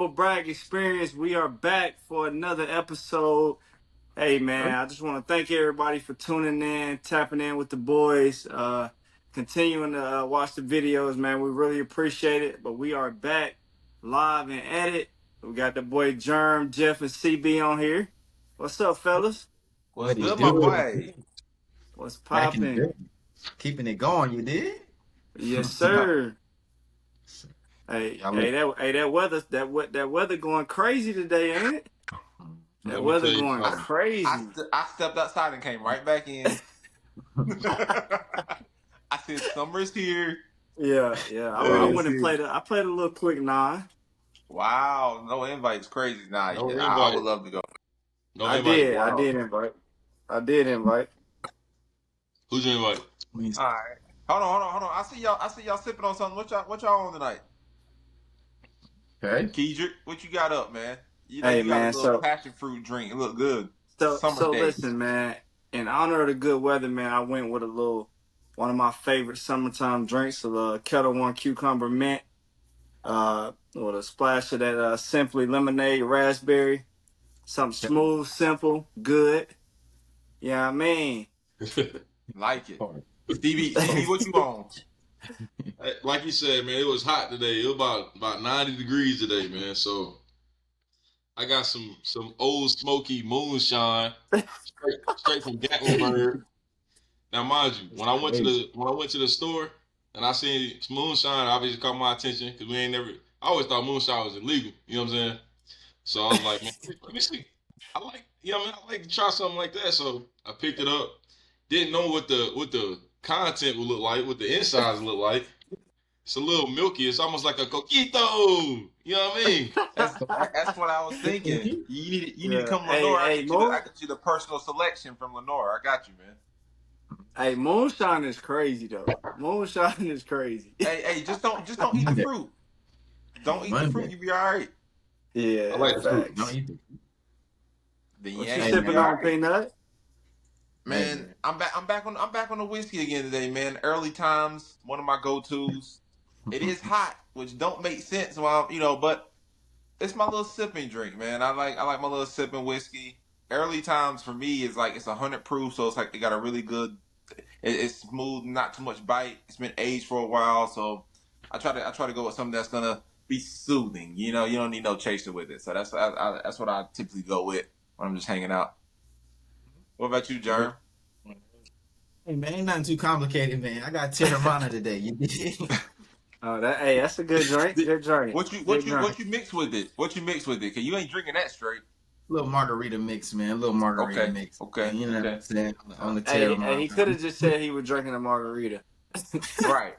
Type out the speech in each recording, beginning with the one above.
Humble Brag Experience. We are back for another episode. Hey man, I just want to thank everybody for tuning in, tapping in with the boys, continuing to watch the videos, man. We really appreciate it. But we are back live and edit. We got the boy Germ, Jeff, and CB on here. What's up, fellas? What's good, my boy? What's Back in the popping? day. Keeping it going, you did? Yes, sir. Hey, Y'all hey, look, that weather going crazy today, ain't it? That Let me weather tell you going something. crazy. I stepped outside and came right back in. I said, "Summer's here." Yeah. I went and played. I played a little quick 9. Wow, no invites, crazy. Nah, No I invite. would love to go. No I invite. did. I Wow. did invite. I did invite. Who's your invite? All right, hold on. I see y'all sipping on something. What y'all on tonight? okay. Kedrick, what you got up, man? You know Hey you got a man, little passion fruit drink. It look good. Summer days. listen, man. In honor of the good weather, man, I went with one of my favorite summertime drinks, a Kettle One cucumber mint, with a splash of that Simply lemonade raspberry. Something smooth, simple, good. Yeah, I mean. Like it. Stevie, what you on? Like you said, man, it was hot today. It was about 90 degrees today, man. So I got some old smoky moonshine straight from Gatlinburg. Now, mind you, when I went to the store and I seen some moonshine, obviously caught my attention because we ain't never. I always thought moonshine was illegal. You know what I'm saying? So I was like, man, let me see. I like to try something like that. So I picked it up. Didn't know what the content would look like, what the insides look like. It's a little milky. It's almost like a coquito. You know what I mean? That's what I was thinking. You need to come to Hey, Lenore. hey, I Moon. get you the personal selection from Lenore. I got you, man. Hey, moonshine is crazy though. Moonshine is crazy. Hey, just don't eat the fruit. Don't eat the fruit. You be all right. Yeah, I like the fruit. Don't eat it. Then What you you ain't sipping be all on, right. Peanut? Man, I'm back on the whiskey again today, man. Early times, one of my go-tos. It is hot, which don't make sense while but it's my little sipping drink, man. I like my little sipping whiskey. Early times for me is like it's 100 proof, so it's like it got a really good. It's smooth, not too much bite. It's been aged for a while, so I try to go with something that's gonna be soothing. You know, you don't need no chaser with it, so that's what I typically go with when I'm just hanging out. What about you, Jerm? Hey man, ain't nothing too complicated, man. I got Terramana today. You did? Oh, that's a good drink. Good drink. What you mix with it? What you mix with it? Cause you ain't drinking that straight. Little margarita mix, man. Little margarita mix. Okay. Man. You know what I'm saying? On the Hey, Terramana. he could have just said he was drinking a margarita. Right.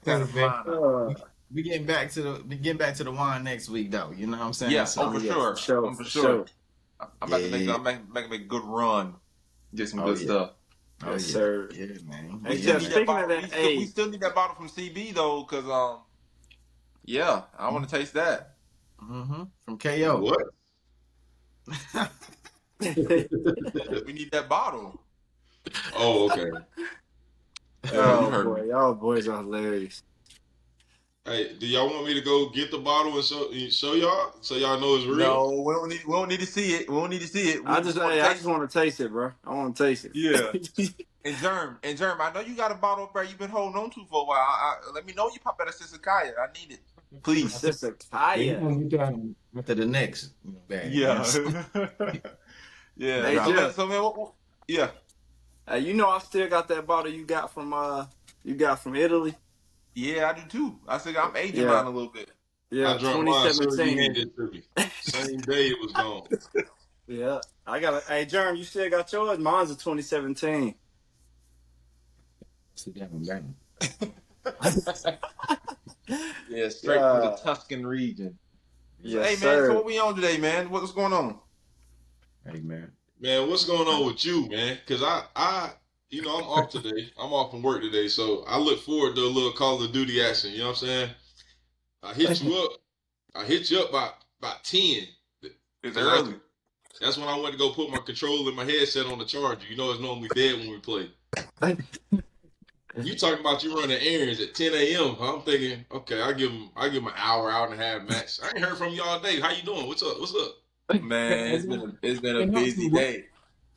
Uh, We getting back to the wine next week though. You know what I'm saying? Yeah. So, For for sure. sure. I'm about to make a good run. Get some good stuff. Yes, sir. Yeah, man. Hey, We Jeff, still need that speaking of bottle. that, We still need that bottle from CB though, cause I want to taste that. From KO. What? We need that bottle. Oh, okay. oh boy, y'all boys are hilarious. Hey, do y'all want me to go get the bottle and show y'all so y'all know it's real? No, we don't need to see it. We don't need to see it. I just want to taste it, bro. I want to taste it. Yeah. And Germ, I know you got a bottle up there you've been holding on to for a while. Let me know you pop out a Sisakaya. I need it. Please. Sisakaya. After the next bag. Yeah. Yeah. Hey, Jeff. So man, yeah. You know I still got that bottle you got from Italy. Yeah, I do too. I said I'm aging mine a little bit. Yeah, I drunk mine 2017. Same day it was gone. Yeah, I got it. Hey, Jerm, you still got yours? Mine's a 2017. Yeah, straight from the Tuscan region. Yes, hey man, sir. so what we on today, man? What's going on? Hey man. Man, what's going on with you, man? Because I'm off today. I'm off from work today, so I look forward to a little Call of Duty action. You know what I'm saying? I hit you up by 10. It's early. That's when I went to go put my controller and my headset on the charger. You know it's normally dead when we play. You talking about you running errands at 10 a.m. I'm thinking, okay, I give him an hour and a half max. I ain't heard from you all day. How you doing? What's up? What's up? Man, it's been a busy day.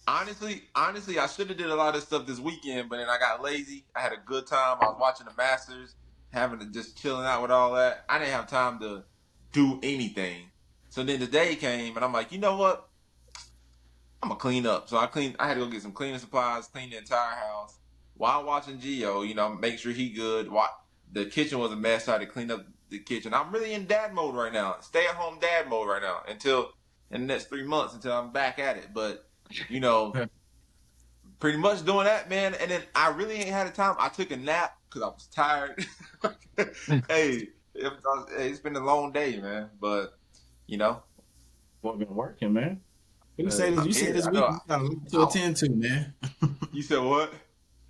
Honestly, I should have did a lot of stuff this weekend, but then I got lazy. I had a good time. I was watching the Masters, having to just chilling out with all that. I didn't have time to do anything. So then the day came, and I'm like, you know what? I'm gonna clean up. So I had to go get some cleaning supplies, clean the entire house while watching Gio. You know, make sure he good. The kitchen was a mess. So I had to clean up the kitchen. I'm really in dad mode right now. Stay at home dad mode right now until in the next 3 months until I'm back at it. But you know, pretty much doing that, man. And then I really ain't had the time. I took a nap because I was tired. Hey, it's been a long day, man. But you know, What been working, man? You I'm said this here. week you got a lot to attend to, man. You said what?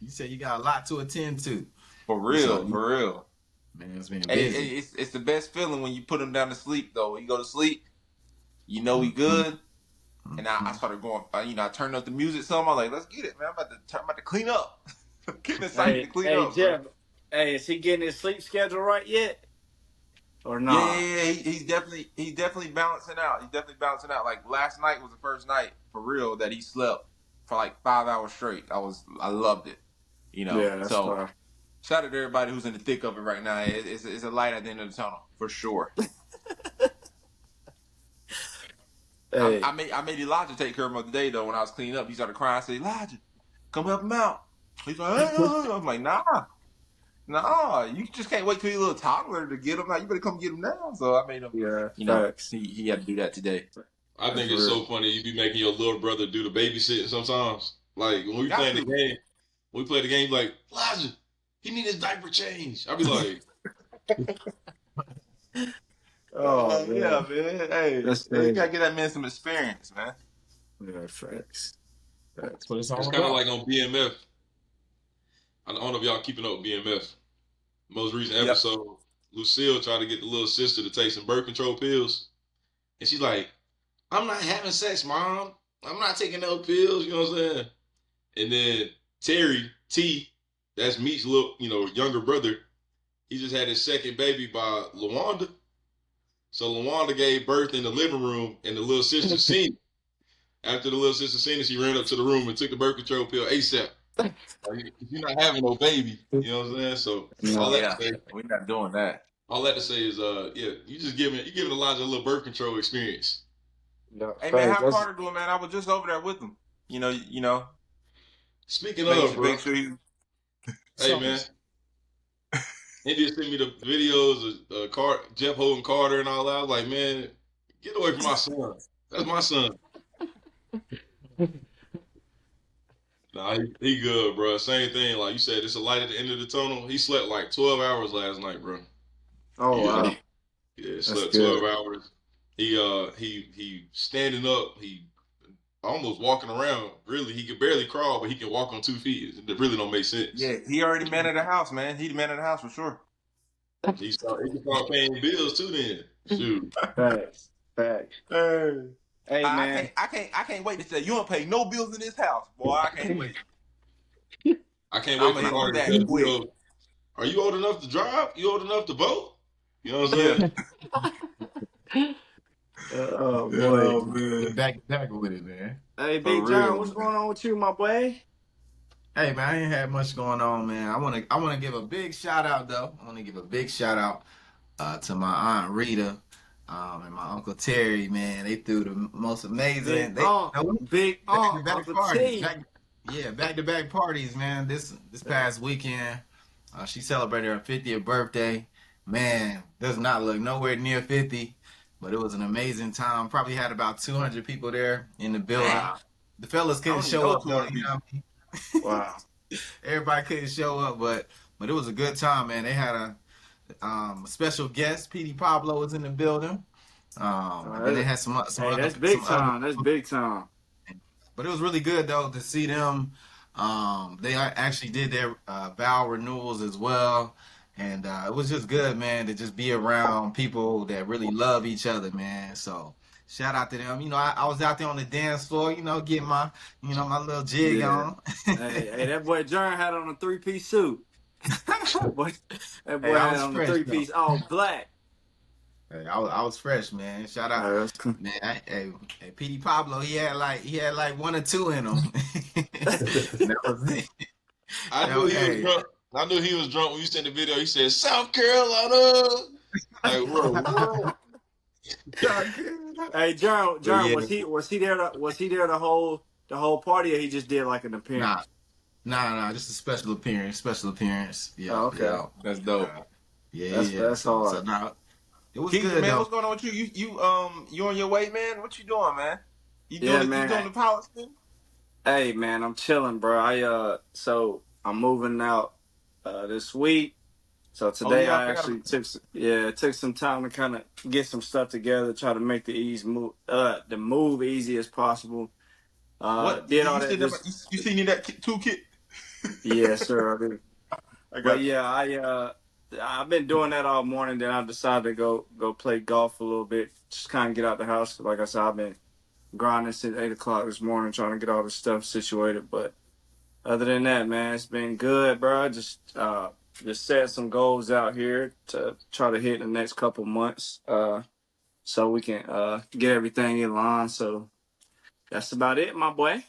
You said you got a lot to attend to. For real, So, for real. man, it's been Hey, busy. it's the best feeling when you put him down to sleep, though. When you go to sleep, you know he good. And I started going, I turned up the music some. I'm like, let's get it, man. I'm about to clean up. Getting excited to clean up. Jeff. Hey, is he getting his sleep schedule right yet? Or not? Yeah. He's definitely balancing out. He's definitely balancing out. Like last night was the first night for real that he slept for like 5 hours straight. I loved it. You know. Yeah, that's so fine. shout out to everybody who's in the thick of it right now. It's a light at the end of the tunnel for sure. Hey. I made Elijah take care of him the day though. When I was cleaning up, he started crying. I said, Elijah, come help him out. He's like, hey. I'm like, nah. You just can't wait till he's a little toddler to get him out. You better come get him now. So I made him. Yeah, You know, facts. he had to do that today. I think it's so funny you be making your little brother do the babysitting sometimes. Like when we playing the game, he's like, Elijah, he need his diaper change. I be like, Oh, man. yeah, man. Hey, That's you gotta get that man some experience, man. Yeah, facts. That's what it's all it's about. kind of like on BMF. I don't know if y'all keeping up with BMF. Most recent episode, Lucille tried to get the little sister to take some birth control pills. And she's like, I'm not having sex, Mom. I'm not taking no pills, you know what I'm saying? And then Terry T, that's Meech's little, younger brother, he just had his second baby by LaWanda. So LaWanda gave birth in the living room, and the little sister seen it. After the little sister seen it, she ran up to the room and took the birth control pill ASAP. Like, you're not having no baby, you know what I'm saying? So all that to say, we're not doing that. all that to say is, you giving Elijah a little birth control experience. Yeah, Hey man, how Carter doing, man? I was just over there with him. You know. Speaking of, bro. Make sure you. Hey man, India sent me the videos of Jeff holding Carter and all that. I was like, man, get away from my son. That's my son. Nah, he good, bro. Same thing. Like you said, it's a light at the end of the tunnel. He slept like 12 hours last night, bro. Oh, wow. Yeah, slept 12 hours. He standing up. He almost walking around. Really, he could barely crawl, but he can walk on 2 feet. It really don't make sense. Yeah, he already man of the house, man. He the man of the house for sure. He can start paying bills too. Then shoot. Facts. Hey man, I can't wait to say you don't pay no bills in this house, boy. I can't wait. I can't wait for Carter to tell you, are you old enough to drive? You old enough to vote? You know what I'm saying? oh boy, man. Back with it, man. Hey, Big John, what's going on with you, my boy? Hey man, I ain't had much going on, man. I wanna give a big shout out though. I wanna give a big shout out to my Aunt Rita and my Uncle Terry, man. They threw the most amazing back-to-back parties, man. This past weekend. She celebrated her 50th birthday. Man, does not look nowhere near 50, but it was an amazing time. Probably had about 200 people there in the building. Wow. The fellas couldn't show up though, you know what I mean? Wow. Everybody couldn't show up, but it was a good time, man. They had a special guest. P.D. Pablo was in the building. And they had some that's big time. That's big time. But it was really good though to see them. They actually did their vow renewals as well, and it was just good, man, to just be around people that really love each other, man. So shout out to them. You know, I was out there on the dance floor, getting my, my little jig on. hey, that boy Jern had on a 3-piece suit. boy, that Hey, boy I had was on the fresh three though. piece all black. Hey, I was fresh, man. Shout out, That's cool. man. Hey, PD Pablo, he had like one or two in him. And that was it. I knew he was Hey, drunk. I knew he was drunk when you sent the video. He said South Carolina. Like, bro, what? Hey, but John, yeah, was he there the whole party, or he just did like an nah, appearance? just a special appearance. Special appearance. Oh, Yeah, okay, yeah, That's dope. yeah. that's So hard. now it was Keegan, good man, though. what's going on with you? You on your way, man? What you doing, man? You Yeah, doing it? You man. doing the power thing? Hey, man, I'm chilling, bro. So I'm moving out this week. So Oh today yeah, I I forgot. actually took some time to kind of get some stuff together, try to make the move easy as possible. What Did all you that sitting there? this You seen me that toolkit? Yeah, sir, I do. I But got you. yeah, I've been doing that all morning. Then I decided to go play golf a little bit, just kind of get out the house. Like I said, I've been grinding since 8 o'clock this morning, trying to get all this stuff situated. But other than that, man, it's been good, bro. Just set some goals out here to try to hit in the next couple months, so we can get everything in line. So that's about it, my boy.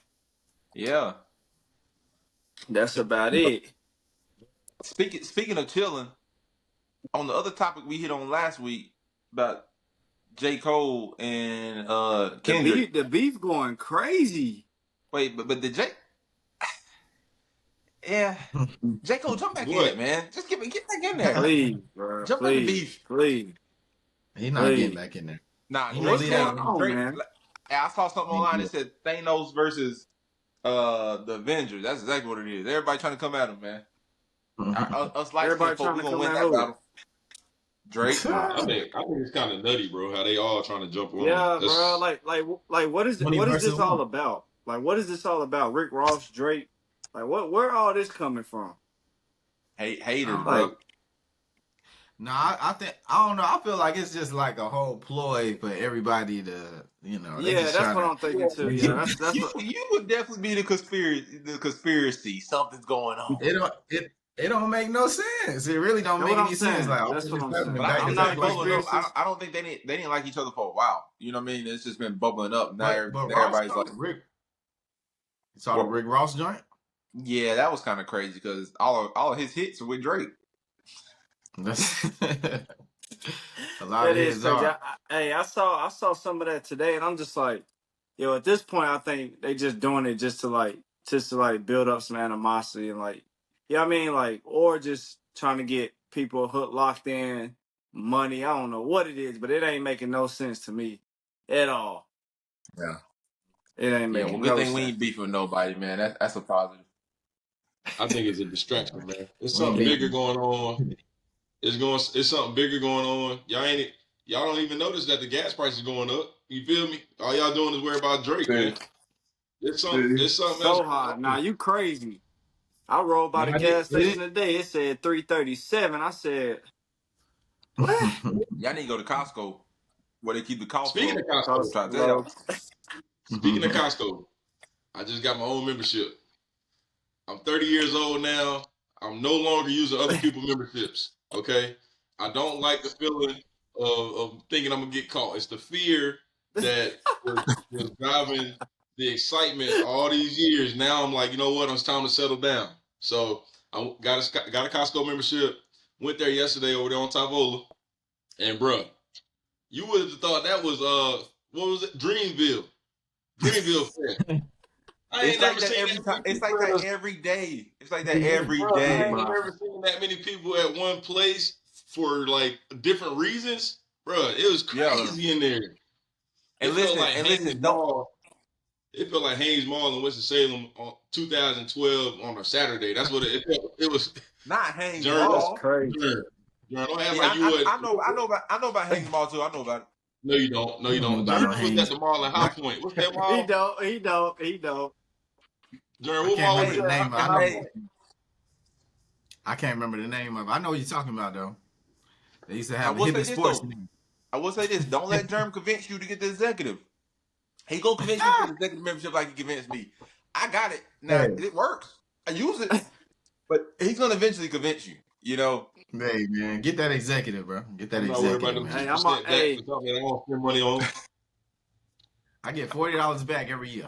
Yeah. That's about it. Speaking of chilling, on the other topic we hit on last week about J. Cole and Kendrick. The beef going crazy. Wait, but the yeah, J. Cole, jump back in it, What? man. Just get back in there. Please, bro. Jump in the Please, beef. please, He's not getting please. back in there. Nah, He gonna What's Drake leave that going said alone. on, Drake. man? I saw something He online that good. said Thanos versus the Avengers. That's exactly what it is. Everybody trying to come at him, man. Us light skinned Everybody folk, trying we to gonna come win at that who? battle. Drake. I think it's kind of nutty, bro. How they all trying to jump on him. Yeah, bro. That's What is it? 20 What is versus this all one. about? Like, what is this all about? Rick Ross, Drake. Like, where all this coming from? Haters, Like, bro. No, I think I don't know. I feel like it's just like a whole ploy for everybody to, they yeah, just that's trying what to. I'm thinking too. They Yeah, just, that's what. You would definitely be the conspiracy. The conspiracy. Something's going on. it don't make no sense. It really don't That's make what I'm any sense. saying. Like all That's what this I'm happening But saying. back I'm to it's not a back. been Like, bubbling up. conspiracist. I don't think they didn't like each other for a while. You know what I mean? It's just been bubbling up. but Now Ross everybody's like, though, Rick. You saw the Rick Ross joint. yeah, that was kind of crazy because all of his hits are with Drake. That's a lot That of is his crazy. are. Hey, I saw some of that today, and I'm just like, yo, at this point, I think they just doing it just to build up some animosity and like, you know what I mean, like, or just trying to get people hooked, locked in, money. I don't know what it is, but it ain't making no sense to me at all. Yeah. It ain't Yeah, well, making good no thing we sense. ain't beefing with nobody, man. That's a positive. I think it's a distraction, man. It's We ain't something bigger beefing. going on. It's something bigger going on. Y'all don't even notice that the gas price is going up. You feel me? All y'all doing is worry about Drake, man. There's something else So going high. Nah, on. you crazy. I rolled by No, the I did. gas station today. It said 337. I said, what? Y'all need to go to Costco where they keep the cost Speaking of low. I'm Costco, trying to tell Bro. y'all. speaking of Costco, I just got my own membership. I'm 30 years old now. I'm no longer using other people's memberships. Okay, I don't like the feeling of thinking I'm gonna get caught. It's the fear that was driving the excitement all these years. Now I'm like, you know what? It's time to settle down. So I got a Costco membership. Went there yesterday over there on Tavola, and bruh, you would have thought that was what was it? Dreamville Fair. I It's ain't never like that seen every that time. many It's people like at that a every day. It's like that every bro. I day. ain't never seen that many people at one place for like different reasons, bro. It was Yeah. crazy in there. It And felt listen, like and listen. Haynes Don't Mall. It felt like Haynes Mall in Winston-Salem on 2012 on a Saturday. That's what it felt. It was. not Haynes Jared, That's Mall. crazy. Jared, don't act Yeah, like you would. I know about Haynes Mall too. I know about it. No, you don't. No, You you don't know don't. about no Jared was at Haynes. the mall in High Point. What's that He mall? don't. He don't. He don't. Jared, I what can't mall was remember Hey, the that name. in I High know. hey, Point? I can't remember the name of it. I know what you're talking about though. They used to I have a will say Hibbett this Sports. though. I will say this. Don't let Germ convince you to get the executive. He gonna convince you to get the executive membership like he convinced me. I got it. Now Hey. it works. I use it, but he's gonna eventually convince you. You know, Hey man, get that executive, bro. Get that I'm not worried about executive, them man. Hey, 2% tax hey, for something that I won't spend money on. I get $40 back every year.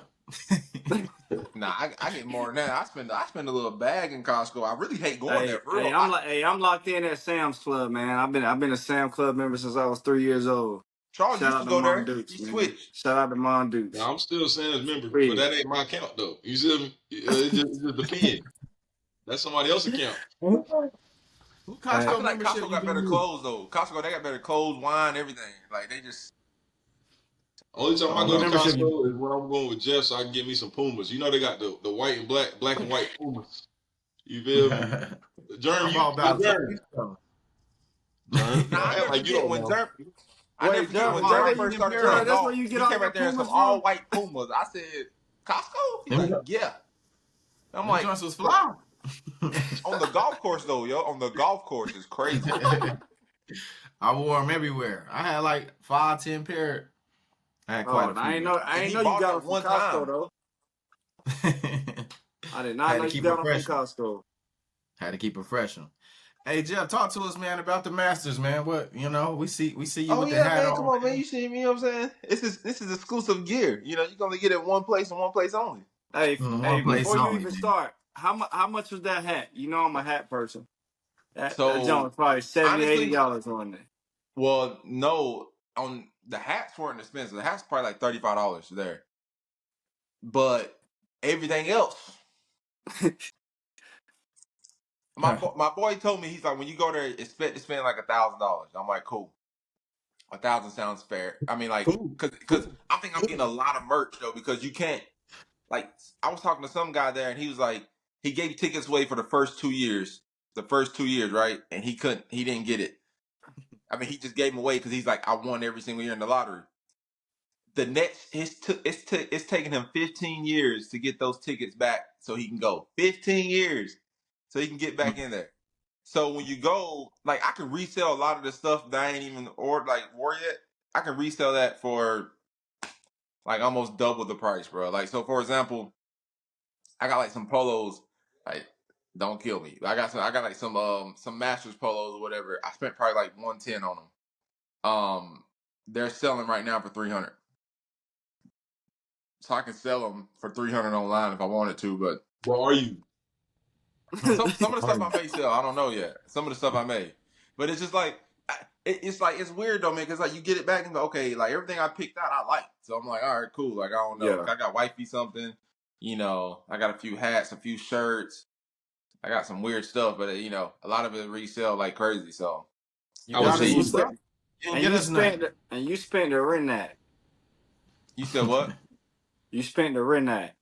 nah, I get more than that. I spend a little bag in Costco. I really hate going there hey, for real. I'm locked in at Sam's Club, man. I've been a Sam Club member since I was 3 years old. Charles Shout used to out to go Mon there. Dukes, He man. switched. Shout out to Mon Dukes. Now, I'm still Sam's member, but Free. that ain't my account though. You see me? It just depends. That's somebody else's account. Who Hey, I Costco feel like membership Costco you got been better using? clothes though. Costco they got better clothes, wine, everything. Like they just Only time I What go to membership you? Costco is when I'm going with Jeff, so I can get me some Pumas. You know they got the white and black and white Pumas. You feel me? Germ, I'm all about Germ, stuff. Germ. nah. Don't I act never like you forget don't when know. Germ. I never wait, forget John, when I'm is that where Germ already you first in started John, selling that's Paris. where golf. you get He all came your right there in some Pumas all from? white Pumas. I said, Costco? He's Them, like, yeah. I'm them like, joints was fly. on the golf course though, yo. On the golf course is crazy. I wore them everywhere. I had like 5, 10 pair. I had quite Oh, a few though. I And ain't he know you bought got them them at from one Costco time. though. I did not Had know to you keep it got them from fresh. Costco. Had to keep it fresh. Hey Jeff, talk to us, man, about the Masters, man. What we see you Oh with the yeah, hat man. Come on, on, man. man. You see me, you know what I'm saying? This is exclusive gear. You know, you can only get it one place and one place only. One Hey, place before you only, even man. start, how much was that hat? You know I'm a hat person. That joint So was probably 70, honestly, $80 on there. well, no, on the hats weren't expensive. The hats probably like $35 there. But everything else, my boy told me he's like, when you go there, expect to spend like $1,000. I'm like, cool. 1,000 sounds fair. I mean, like, Cool. cause I think I'm getting a lot of merch though, because you can't like. I was talking to some guy there, and he was like, he gave tickets away for the first 2 years, right? And he didn't get it. I mean, he just gave them away because he's like, I won every single year in the lottery. The next, it's taking him 15 years to get those tickets back so he can go. 15 years so he can get back in there. So when you go, like, I can resell a lot of the stuff that I ain't even wore yet. I can resell that for like almost double the price, bro. Like, so for example, I got like some polos, like, don't kill me. I got like some Masters polos or whatever. I spent probably like 110 on them. They're selling right now for 300. So I can sell them for 300 online if I wanted to, but Where are you? some of the stuff I may sell, I don't know yet. Some of the stuff I may, but it's just like it's like it's weird though, man. Because like you get it back and go, okay, like everything I picked out, I like. So I'm like, all right, cool. Like I don't know, Yeah. like I got wifey something, you know. I got a few hats, a few shirts. I got some weird stuff, but a lot of it resell like crazy. So You I we'll was got us And some you saying, see. stuff. spent You didn't get us nothing. you spent the rent that. You said what? You spent the rent that.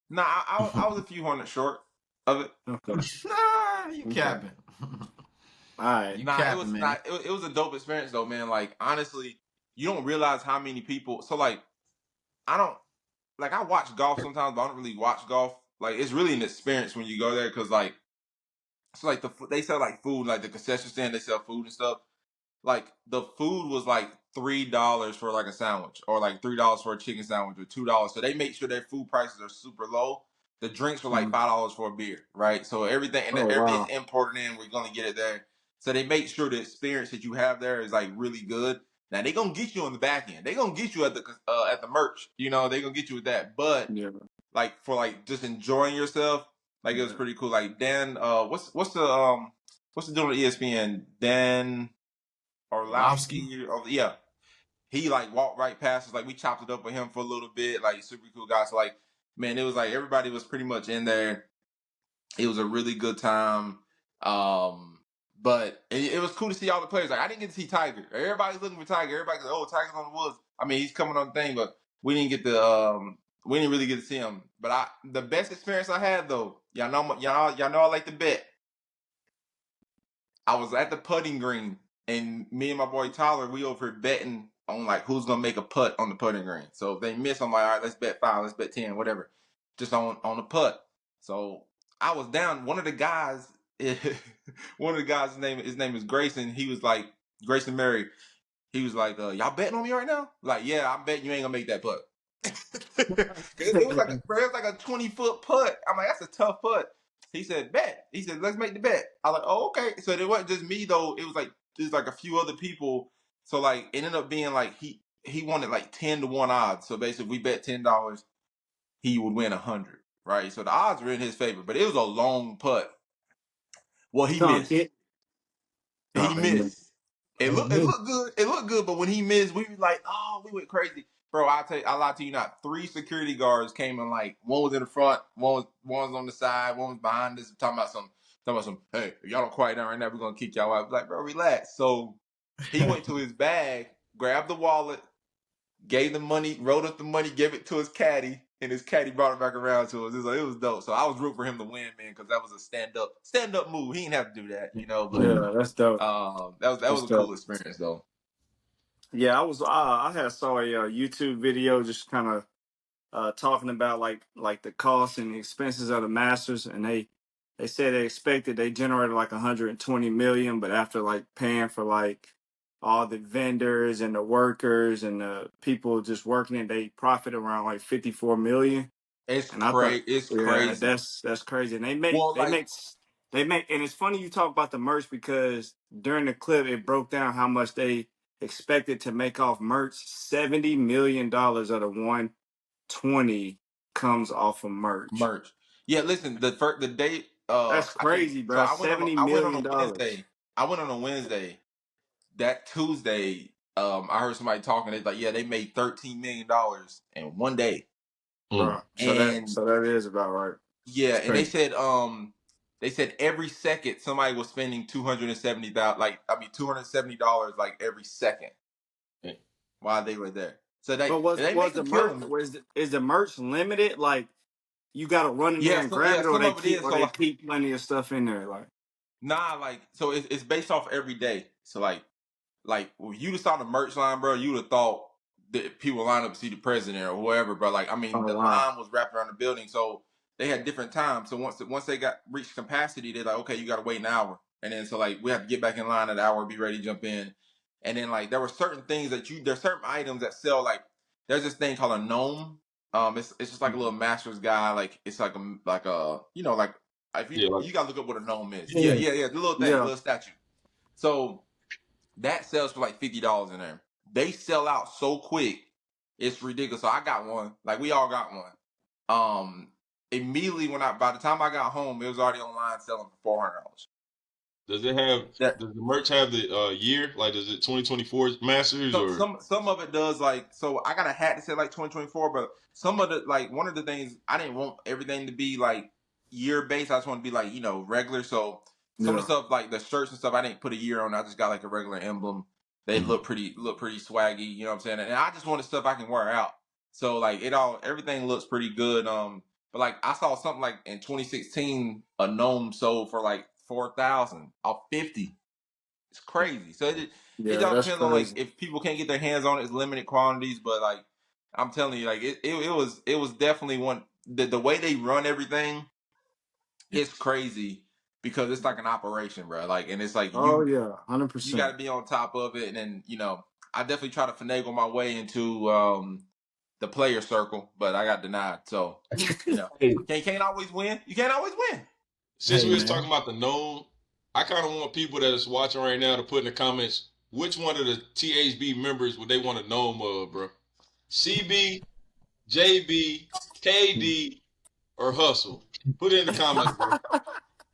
Nah, I was a few hundred short of it. Okay. Nah, you Okay. capping. All right. You Nah, it capping, was man. not. It was a dope experience though, man. Like honestly, you don't realize how many people. So like, I don't like. I watch golf sometimes, but I don't really watch golf. Like, it's really an experience when you go there because like, it's like they sell like food, like the concession stand. They sell food and stuff. Like the food was like $3 for like a sandwich, or like $3 for a chicken sandwich, or $2. So they make sure their food prices are super low. The drinks were like Mhm. $5 for a beer, right? So everything and Oh everything's wow. imported in. We're gonna get it there. So they make sure the experience that you have there is like really good. Now they gonna get you on the back end. They gonna get you at the merch. You know they gonna get you with that. But Yeah. like for like just enjoying yourself, like it was Yeah. pretty cool. Like Dan, what's the dude on ESPN? Dan Orlovsky. Orlowski. Oh, yeah. He like walked right past us. Like we chopped it up with him for a little bit. Like super cool guy. So like, man, it was like everybody was pretty much in there. It was a really good time. But it was cool to see all the players. Like I didn't get to see Tiger. Everybody's looking for Tiger. Everybody's like, oh, Tiger's on the Woods. I mean, he's coming on the thing, but we didn't really get to see him. But the best experience I had though, y'all know I like to bet. I was at the putting green, and me and my boy Tyler, we over here betting on like who's gonna make a putt on the putting green. So if they miss, I'm like, all right, let's bet 5, let's bet 10, whatever, just on the putt. So I was down. One of the guys, his name is Grayson. He was like Grayson Murray. He was like, y'all betting on me right now? Like, yeah, I'm betting you ain't gonna make that putt. it was like a 20-foot putt. I'm like, that's a tough putt. He said, bet. He said, let's make the bet. I was like, oh, okay. So it wasn't just me though. It was like there's like a few other people. So like it ended up being like he wanted like 10-1 odds. So basically, if we bet $10, he would win 100. Right. So the odds were in his favor, but it was a long putt. Well, he Tom, missed. it, He man. missed. It looked good. It looked good, but when he missed, we were like, oh, we went crazy. Bro, I lied to you not. 3 security guards came in, like one was in the front, one was on the side, one was behind us, talking about some, hey, if y'all don't quiet down right now, we're gonna kick y'all out. Like, bro, relax. So he went to his bag, grabbed the wallet, gave the money, wrote up the money, gave it to his caddy, and his caddy brought it back around to us. It was dope. So I was rooting for him to win, man, because that was a stand up move. He didn't have to do that, but Yeah, that's dope. that was That's a dope. cool experience though. Yeah, I had saw a YouTube video just kind of talking about like the costs and the expenses of the Masters, and they said they generated like 120 million, but after like paying for like all the vendors and the workers and the people just working it, they profit around like 54 million. It's And I thought, crazy. It's yeah, crazy. that's crazy. And Well, like they make, and it's funny you talk about the merch because during the clip it broke down how much they expected to make off merch. $70 million of the 120 comes off of merch. merch. Yeah, listen, the day That's I think crazy, so bro. $70 I went on a million. Wednesday. I went on a Wednesday. That Tuesday, I heard somebody talking. It's like, yeah, they made $13 million in one day. Bro. And So that is about right. yeah, It's and crazy. they said every second somebody was spending 270,000, like I mean $270 like every second while they were there. So But they was make a the merch killing. is the merch limited? Like you got to run in there and grab Yeah, it, or some of it is. or So they like, keep plenty of stuff in there. Like, nah, like so it's based off every day. So like if you just saw the merch line, bro, you would have thought that people line up to see the president or whoever. But like, I mean, oh the wow, line was wrapped around the building, so they had different times. So once they got reached capacity, they're like, okay, you got to wait an hour, and then so like we have to get back in line at an hour, be ready to jump in, and then like there were certain things there's certain items that sell like there's this thing called a gnome. It's just like a little master's guy. Like it's like a like if Yeah, like you gotta look up what a gnome is. yeah, The little thing, the yeah. little statue. So that sells for like $50 in there. They sell out so quick, it's ridiculous. So I got one. Like we all got one. Immediately by the time I got home, it was already online selling for $400. does it have That does the merch have the year? Like does it 2024 Masters or some of it does like so I got a hat that said like 2024, but some of the like one of the things I didn't want everything to be like year based. I just want to be like, regular. So some of Yeah. the stuff like the shirts and stuff I didn't put a year on. I just got like a regular emblem. They look pretty swaggy, you know what I'm saying? And I just wanted stuff I can wear out. So like everything looks pretty good. But like I saw something like in 2016 a gnome sold for like 4,000 off 50. It's crazy. So it Yeah, all that's depends on like crazy. if people can't get their hands on it, it's limited quantities. But like I'm telling you, like it was definitely one the way they run everything is crazy because it's like an operation, bro. Like and it's like Oh you yeah, you got 100%. to be on top of it, and then I definitely try to finagle my way into the player circle, but I got denied. So hey, can't always win. You can't always win. since Hey we was man. talking about the gnome, I kind of want people that's watching right now to put in the comments which one of the THB members would they want a gnome of, bro? CB, JB, KD, or Hustle? Put it in the comments, bro.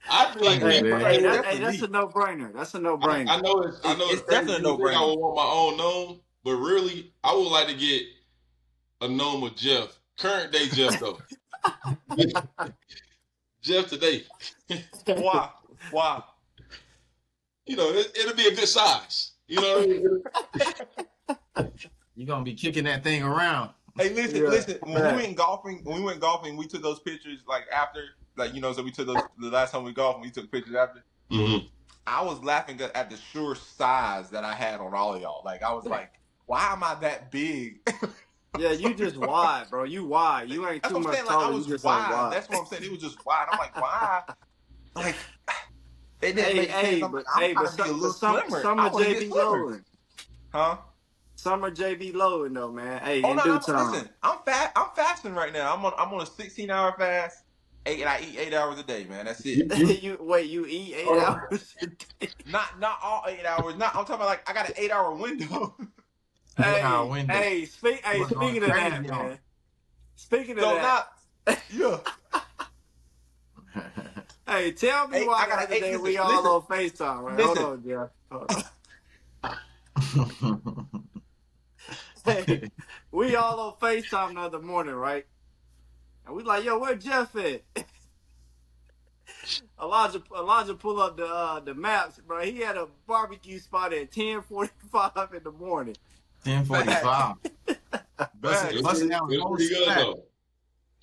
I feel like Hey, people. hey, It's definitely that's a me. no brainer. That's a no I, brainer. I know it's I know It's it's crazy. definitely a You no think I brainer. would want my own gnome, but really, I would like to get a gnome of Jeff, current day Jeff though. Jeff today. Why? Why? It'll be a good size. You know what I mean? You're gonna be kicking that thing around. Hey, Yeah, listen. fact. When we went golfing, we took those pictures like after, like so we took those the last time we golfed. We took pictures after. Mm-hmm. I was laughing at the sure size that I had on all of y'all. Like I was like, why am I that big? Yeah, you just wide, bro. You wide. You ain't That's too what I'm much saying. Like I taller. You was just like wide. wide. That's what I'm saying. It was just wide. I'm like, why? Like it didn't Hey, make sense. I'm like, I'm trying to be a little slimmer. I summer want to get JB slimmer, Lowen. huh? Summer JB Lowen though, man. Hey, Oh in no, due no, time. listen. I'm fasting right now. I'm on a 16-hour fast. I eat 8 hours a day, man. That's it. You eat 8 hours a day? Not all 8 hours. Not I'm talking about like I got an 8 hour window. Yeah, window. Speaking of that, Crazy on. man. Speaking of So that, not yeah. hey, tell me Hey, why I the got other an day eight. we all on FaceTime, right? Hold Listen. on, Jeff. Hold on. Hey, we all on FaceTime the other morning, right? And we like, yo, where Jeff at? Elijah pull up the maps, bro. He had a barbecue spot at 10:45 in the morning. 10:45. Facts. Busting down the It was whole pretty good stack. though.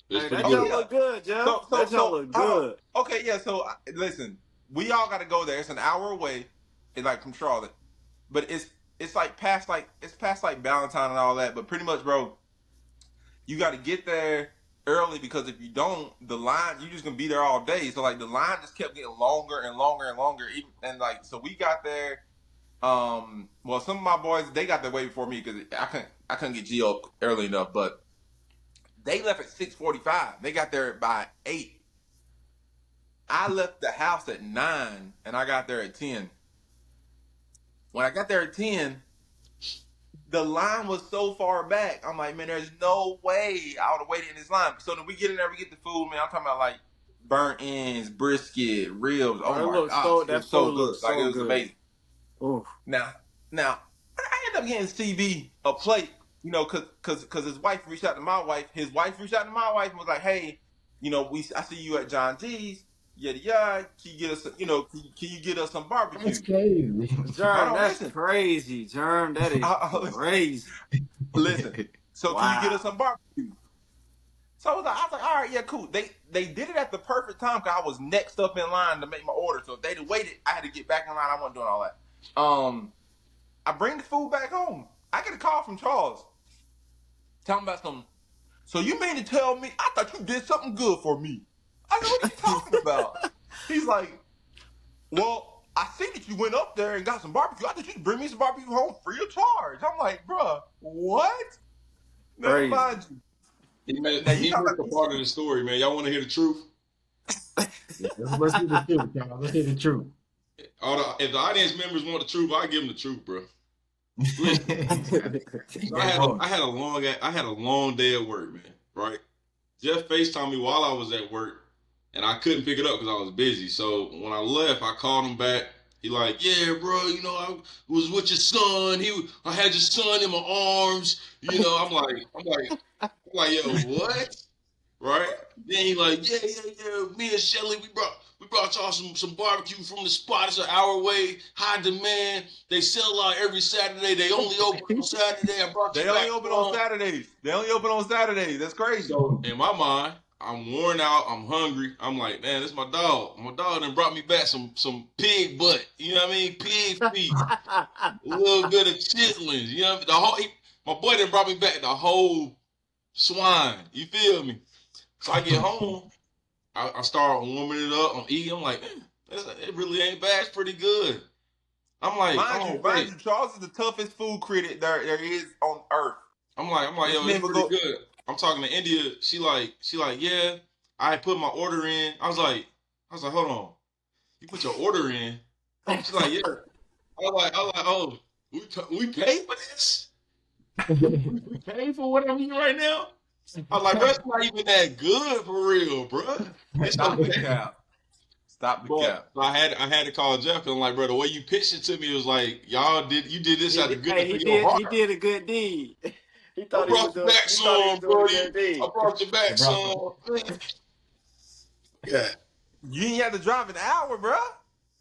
It was Hey, pretty that Oh junk good. yeah. look good, Jeff. That junk look Hold on. good. Okay, yeah. So listen, we all got to go there. It's an hour away, like from Charlotte, but it's like past like Valentine and all that. But pretty much, bro, you got to get there early because if you don't, the line you just gonna be there all day. So like the line just kept getting longer and longer and longer. And like so we got there. Well, some of my boys they got there way before me because I couldn't get Gio early enough, but they left at 6:45. They got there by 8. I left the house at 9 and I got there at 10. When I got there at 10, the line was so far back. I'm like, man, there's no way I would have waited in this line. So then we get in there, we get the food, man. I'm talking about like burnt ends, brisket, ribs. Oh Bro, it my looks gosh, it that was so food good. looks Like it so was good. amazing. Oof. Now, I ended up getting CB a plate, you know, cause his wife reached out to my wife. His wife reached out to my wife and was like, hey, you know, I see you at John G's. Yada yada. Can you get us, you know, can you get us some barbecue? That's crazy. Germ, Hold on, that's listen. crazy. Germ, that is crazy. Listen. So can you get us Wow. some barbecue? So I was like, all right, yeah, cool. They did it at the perfect time because I was next up in line to make my order. So if they'd have waited, I had to get back in line. I wasn't doing all that. I bring the food back home. I get a call from Charles talking about some. So you mean to tell me? I thought you did something good for me. I said, what are you talking about? He's like, well, I see that you went up there and got some barbecue. I thought you could bring me some barbecue home free of charge. I'm like, bruh, what? Now, Crazy. mind you. He Now missed you talking a part of the story, man. Y'all want to hear the truth? Let's hear the truth, y'all. Let's hear the truth. If the audience members want the truth, I give them the truth, bro. So I had a long day at work, man. Right? Jeff FaceTimed me while I was at work, and I couldn't pick it up because I was busy. So when I left, I called him back. He like, yeah, bro, you know, I was with your son. I had your son in my arms. You know, I'm like, yo, what? Right? Then he like, yeah. Me and Shelly, we brought y'all some barbecue from the spot. It's an hour away, high demand. They sell out every Saturday. They only open on Saturday. I brought you They back. only open on Saturdays. That's crazy. So in my mind, I'm worn out. I'm hungry. I'm like, man, this is my dog. My dog done brought me back some pig butt. You know what I mean? Pig feet. A little bit of chitlins. You know what I mean? My boy done brought me back the whole swine. You feel me? So I get home. I start warming it up. I'm eating. I'm like, man, it really ain't bad. It's pretty good. I'm like, Mind you, Charles is the toughest food critic there is on earth. I'm like, This yo, man it's would pretty go. good. I'm talking to India. She like, yeah. I put my order in. I was like, hold on. You put your order in? She's like, yeah. I was like, oh, we pay for this? We pay for what I'm eating right now? I was like, bro, it's not even that good for real, bro. It's Stop the okay. cap. Stop the cap. So I had to call Jeff, and I'm like, bro, the way you pitched it to me was like, you did this out of the goodness of your heart. He did a good deed. He I thought he was brought you back some, doing a buddy. good deed. I brought you back some. Yeah. You didn't have to drive an hour, bro.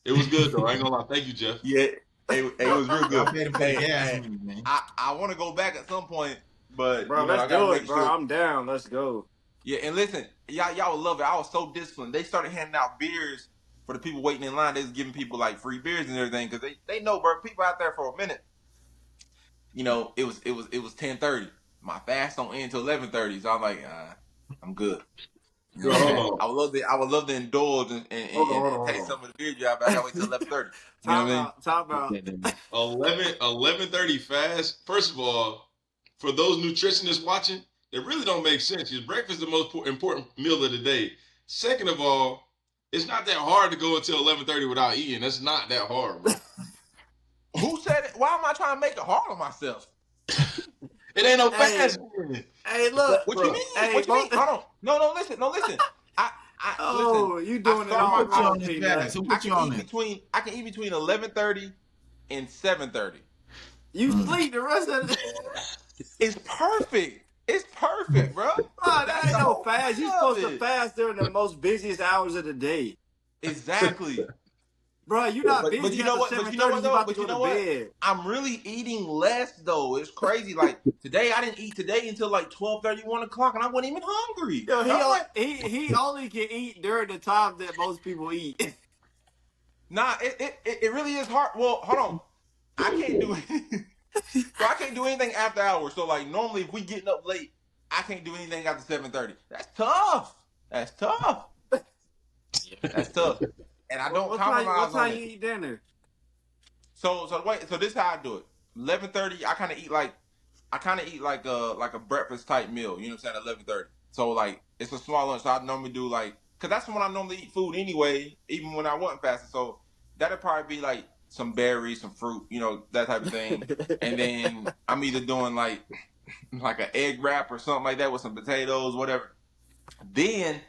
It was good though. I ain't gonna lie. Thank you, Jeff. Yeah, it was real good. Y'all paid him for the gas money, man. I want to go back at some point, but Bro, you know, I let's gotta do make it, bro. sure. I'm down. Let's go. Yeah, and listen, y'all would love it. I was so disciplined. They started handing out beers for the people waiting in line. They was giving people like free beers and everything because they know, bro. People out there for a minute. You know, it was 10:30. My fast don't end until 11:30, so I'm like, I'm good. You know what I'm saying? I would love to indulge and taste some of the beer you have, but I gotta wait till 11:30. You know what I mean? Talk about. 11:30 fast. First of all, for those nutritionists watching, it really don't make sense. Because breakfast is the most important meal of the day. Second of all, it's not that hard to go until 11:30 without eating. That's not that hard, bro. Who said it? Why am I trying to make it hard on myself? It ain't no Hey, fast. hey, look, What bro. you mean? Hey, What you mean? both- Hold on. No, listen. Oh, Listen. you doing it Who all put you wrong, on this Peanut. fast? Who I put you can on eat this? between 11:30 and 7:30. You sleep the rest of the It's perfect. It's perfect, bro. Bro, that That's ain't the no whole fast. You point supposed of to it. fast during the most busiest hours of the day. Exactly. Bro, you're not But busy you know after what? But you know 7:30. what You though? about to But go you to know what? bed. I'm really eating less though. It's crazy. Like today, I didn't eat today until like 12:30, 1 o'clock, and I wasn't even hungry. Yo, And I'm like, he only can eat during the time that most people eat. nah, it really is hard. Well, hold on. I can't do it. So I can't do anything after hours. So like normally, if we getting up late, I can't do anything after 7:30. That's tough. That's tough. That's tough. And I don't What compromise on time it. you eat dinner? So this is how I do it. 11:30, I kind of eat like a breakfast type meal. You know what I'm saying? 11:30. So like it's a small lunch. So I normally do like, cause that's when I normally eat food anyway, even when I wasn't fasting. So that'd probably be like some berries, some fruit, that type of thing. And then I'm either doing like an egg wrap or something like that with some potatoes, whatever. Then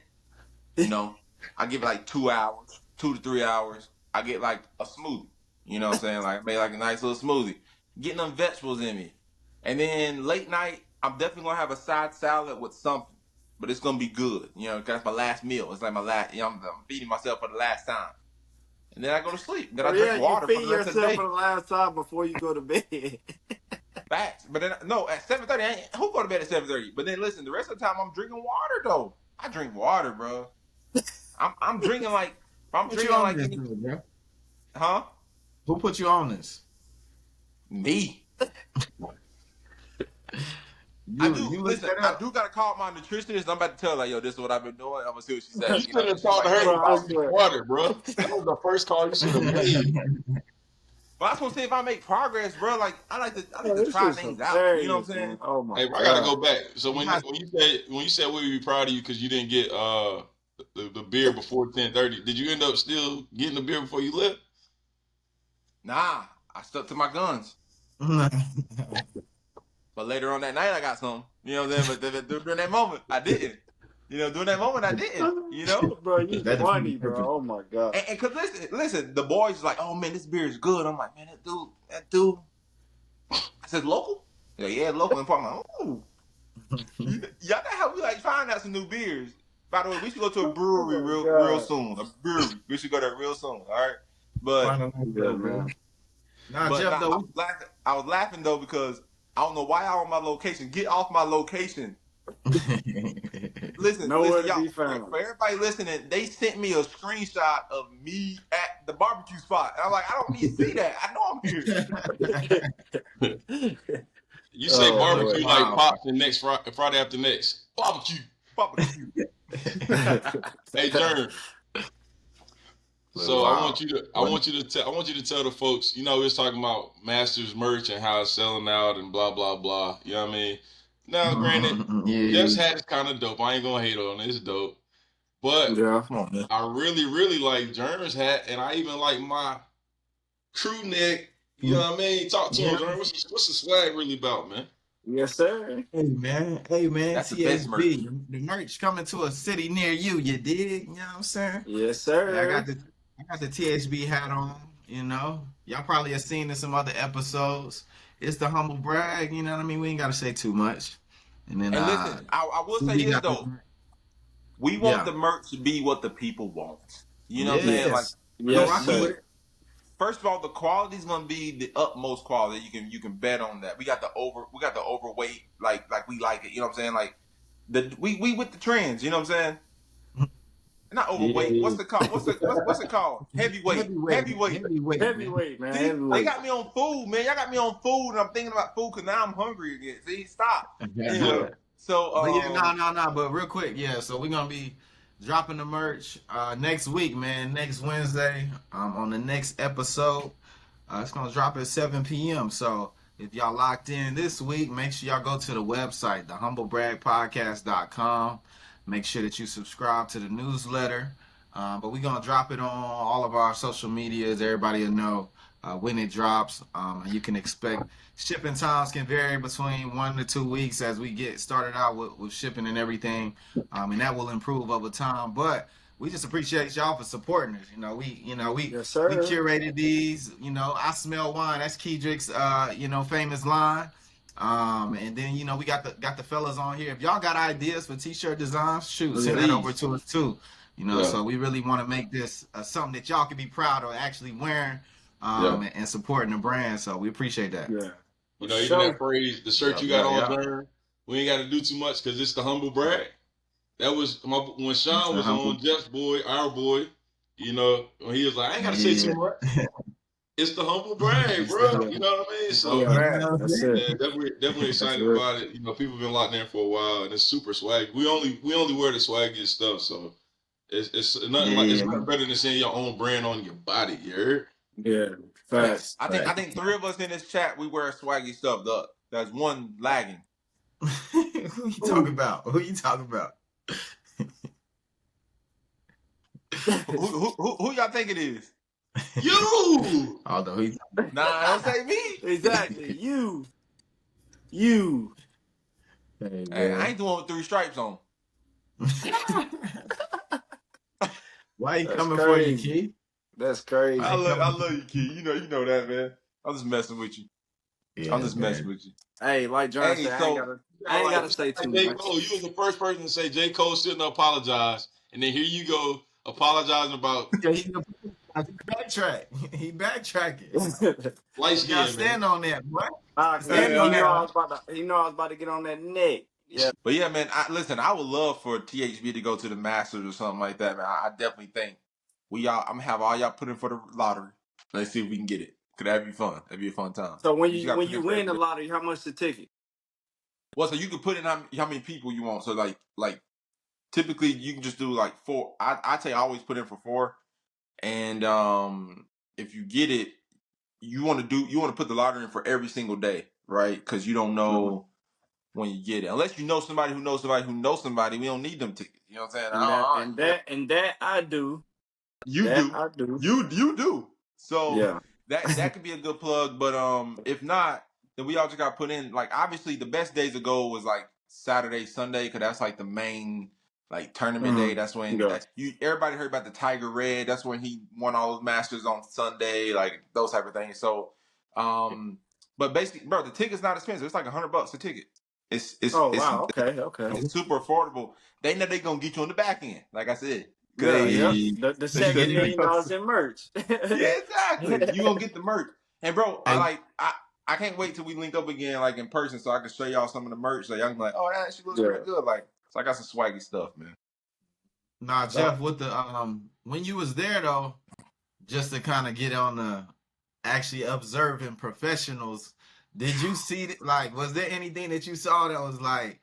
I give it like 2 hours, 2 to 3 hours. I get like a smoothie. You know what I'm saying? Like I made like a nice little smoothie. Getting them vegetables in me. And then late night, I'm definitely gonna have a side salad with something. But it's gonna be good. That's my last meal. It's like my last I'm feeding myself for the last time. And then I go to sleep. Then I drink You water for feed the rest of the yourself day. for the last time before you go to bed. Facts. But then no, at 7:30, who go to bed at 7:30? But then listen, the rest of the time I'm drinking water though. I drink water, bro. I'm drinking like I'm Who put you drinking on like this, bro? huh? Who put you on this? Me. I do. You Listen, looked that I up? do gotta call my nutritionist. I'm about to tell her, yo, this is what I've been doing. I'm gonna see what she You says. should have She talked to might her change. Bro, I about swear. water, bro. That was the first call you should have made. But I just want to see if I make progress, bro. Like I like Oh, to this try is things out. You know what hilarious, I'm man. saying? Oh my Hey, bro, I gotta god. go back. So You when got- you said we would be proud of you because you didn't get the beer before 10:30, did you end up still getting the beer before you left? Nah, I stuck to my guns. But later on that night, I got some. You know what I'm saying? But during that moment, I didn't. During that moment, I didn't. Bro, you That funny, defeated bro. purpose. Oh my god. And cause listen, the boys like, oh man, this beer is good. I'm like, man, that dude. I said, local? Yeah, local. And I'm like, ooh. Y'all know how we like find out some new beers. By the way, we should go to a brewery Oh my real God. soon. A brewery. We should go there real soon. All right. But Final night, Yeah, bro. man. Nah, but Jeff, nah, though. I was laughing though because I don't know why y'all on my location. Get off my location. Listen, Nowhere to y'all. be For found. everybody listening, they sent me a screenshot of me at the barbecue spot. And I'm like, I don't need to see that. I know I'm here. You say Oh, barbecue boy. like Wow. pops and next Friday after next. Barbecue. Barbecue. Hey, Jern. So Wow. I want you to tell the folks, we was talking about Masters merch and how it's selling out and blah blah blah. You know what I mean? Now, granted, Jeff's hat is kind of dope. I ain't gonna hate on it. It's dope. But Yeah. Come on, man. I really, really like Jern's hat, and I even like my crew neck. You know what I mean? Talk to him, Jern. What's the swag really about, man? Yes, sir. Hey man, That's the best merch. THB. The merch coming to a city near you, you dig? You know what I'm saying? Yes, Yeah, sir. I got the THB hat on, Y'all probably have seen in some other episodes. It's the humble brag, you know what I mean? We ain't gotta say too much. And then And listen, I will say we this got though. We want Yeah. the merch to be what the people want. You know what I'm saying? Like, Yes, rocking sir. with it. first of all, the quality is gonna be the utmost quality. You can bet on that. We got the overweight, like we like it. You know what I'm saying? Like we with the trends. You know what I'm saying? Not overweight. Yeah. What's it called? Heavyweight. Heavyweight, man. See, they Heavyweight. got me on food, man. Y'all got me on food, and I'm thinking about food because now I'm hungry again. See, stop. Anyway, so But yeah, no. But real quick, yeah. So we're gonna be dropping the merch next week, man. Next Wednesday, on the next episode. It's gonna drop at 7 p.m. So if y'all locked in this week, make sure y'all go to the website, thehumblebragpodcast.com. Make sure that you subscribe to the newsletter. But we're gonna drop it on all of our social medias. Everybody will know when it drops. You can expect shipping times can vary between 1 to 2 weeks as we get started out with shipping and everything, and that will improve over time. But we just appreciate y'all for supporting us. Yes, We sir. curated these. I smell wine. That's Kedrick's famous line. And then we got the fellas on here. If y'all got ideas for t-shirt designs, shoot, send that over Please. to us too. Yeah. So we really want to make this something that y'all can be proud of actually wearing, Yeah. and supporting the brand. So we appreciate that. Yeah. Even that phrase, the shirt you got on, Yeah. Jern, we ain't got to do too much because it's the humble brag. That was when Sean was on Jeff's boy, our boy. When he was like, I ain't got to say too much. It's the humble brag, bro. You know what I mean? So That's it. yeah, definitely excited about it. People been locked in for a while, and it's super swag. We only wear the swaggiest stuff, so it's nothing like it's nothing better than seeing your own brand on your body. You heard? Yeah. Facts. I think 3 of us in this chat we wear swaggy stuff. There's one lagging. Who you talking about? Who y'all think it is? You. Although he. Nah, don't say me. Exactly. You. Hey, Hey, I ain't the one with 3 stripes on. Why you That's coming crazy. for you, Key? That's crazy. I love you, Key. You know that, man. I'm just messing with you. Yeah, I'm just messing with you. Hey, like John said, I ain't gotta say too J. much. Cole, you was the first person to say J. Cole shouldn't apologize, and then here you go apologizing about He backtrack. He backtracking. light You gotta skin, man. stand on that, boy. Stand on that. I was about to get on that neck. Yeah. But yeah, man. I would love for THB to go to the Masters or something like that, man. I definitely think I'm gonna have all y'all put in for the lottery. Let's see if we can get it. Cause that'd be fun. That'd be a fun time. So when just gotta you put in for win the everything. lottery, how much the ticket? Well, so you can put in how many people you want. So like typically you can just do like 4. I tell you, I always put in for 4. And if you get it, you want to put the lottery in for every single day, right? Because you don't know when you get it, unless you know somebody who knows somebody who knows somebody. We don't need them tickets. You know what I'm saying? And that I do. You That do. I do. You do. So Yeah. that could be a good plug. But if not, then we all just got put in. Like obviously the best days to go was like Saturday, Sunday, because that's like the main like tournament day. That's when everybody heard about the Tiger Red. That's when he won all those Masters on Sunday, like those type of things. So but basically, bro, the ticket's not expensive. It's like $100 a ticket. It's wow. Okay. it's super affordable. They know they're gonna get you on the back end, like I said. Yeah. The $7 million in merch. Yeah, exactly. You gonna get the merch. And bro, I can't wait till we link up again, like in person, so I can show y'all some of the merch. So y'all can be like, oh, that actually looks pretty good. Like, so I got some swaggy stuff, man. Nah, Jeff, with the when you was there though, just to kind of get on the actually observing professionals, did you see like was there anything that you saw that was like,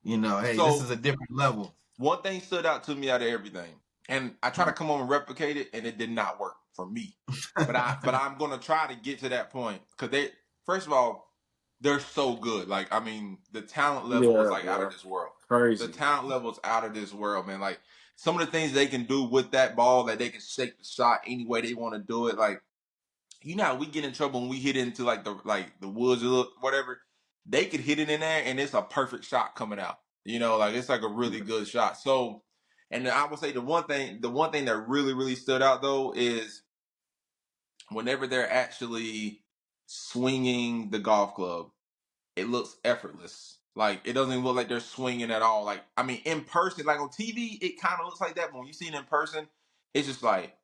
hey, So, this is a different level? One thing stood out to me out of everything, and I tried to come home and replicate it, and it did not work for me. But I'm gonna try to get to that point because first of all, they're so good. Like, I mean, the talent level is like out of this world. Crazy. The talent level is out of this world, man. Like some of the things they can do with that ball, that they can shake the shot any way they want to do it. Like, you know how we get in trouble when we hit into like the woods or whatever. They could hit it in there, and it's a perfect shot coming out. Like it's like a really good shot. So, and I would say the one thing that really, really stood out though is whenever they're actually swinging the golf club, it looks effortless. Like it doesn't even look like they're swinging at all. Like I mean, in person, like on TV, it kind of looks like that. But when you see it in person, it's just like,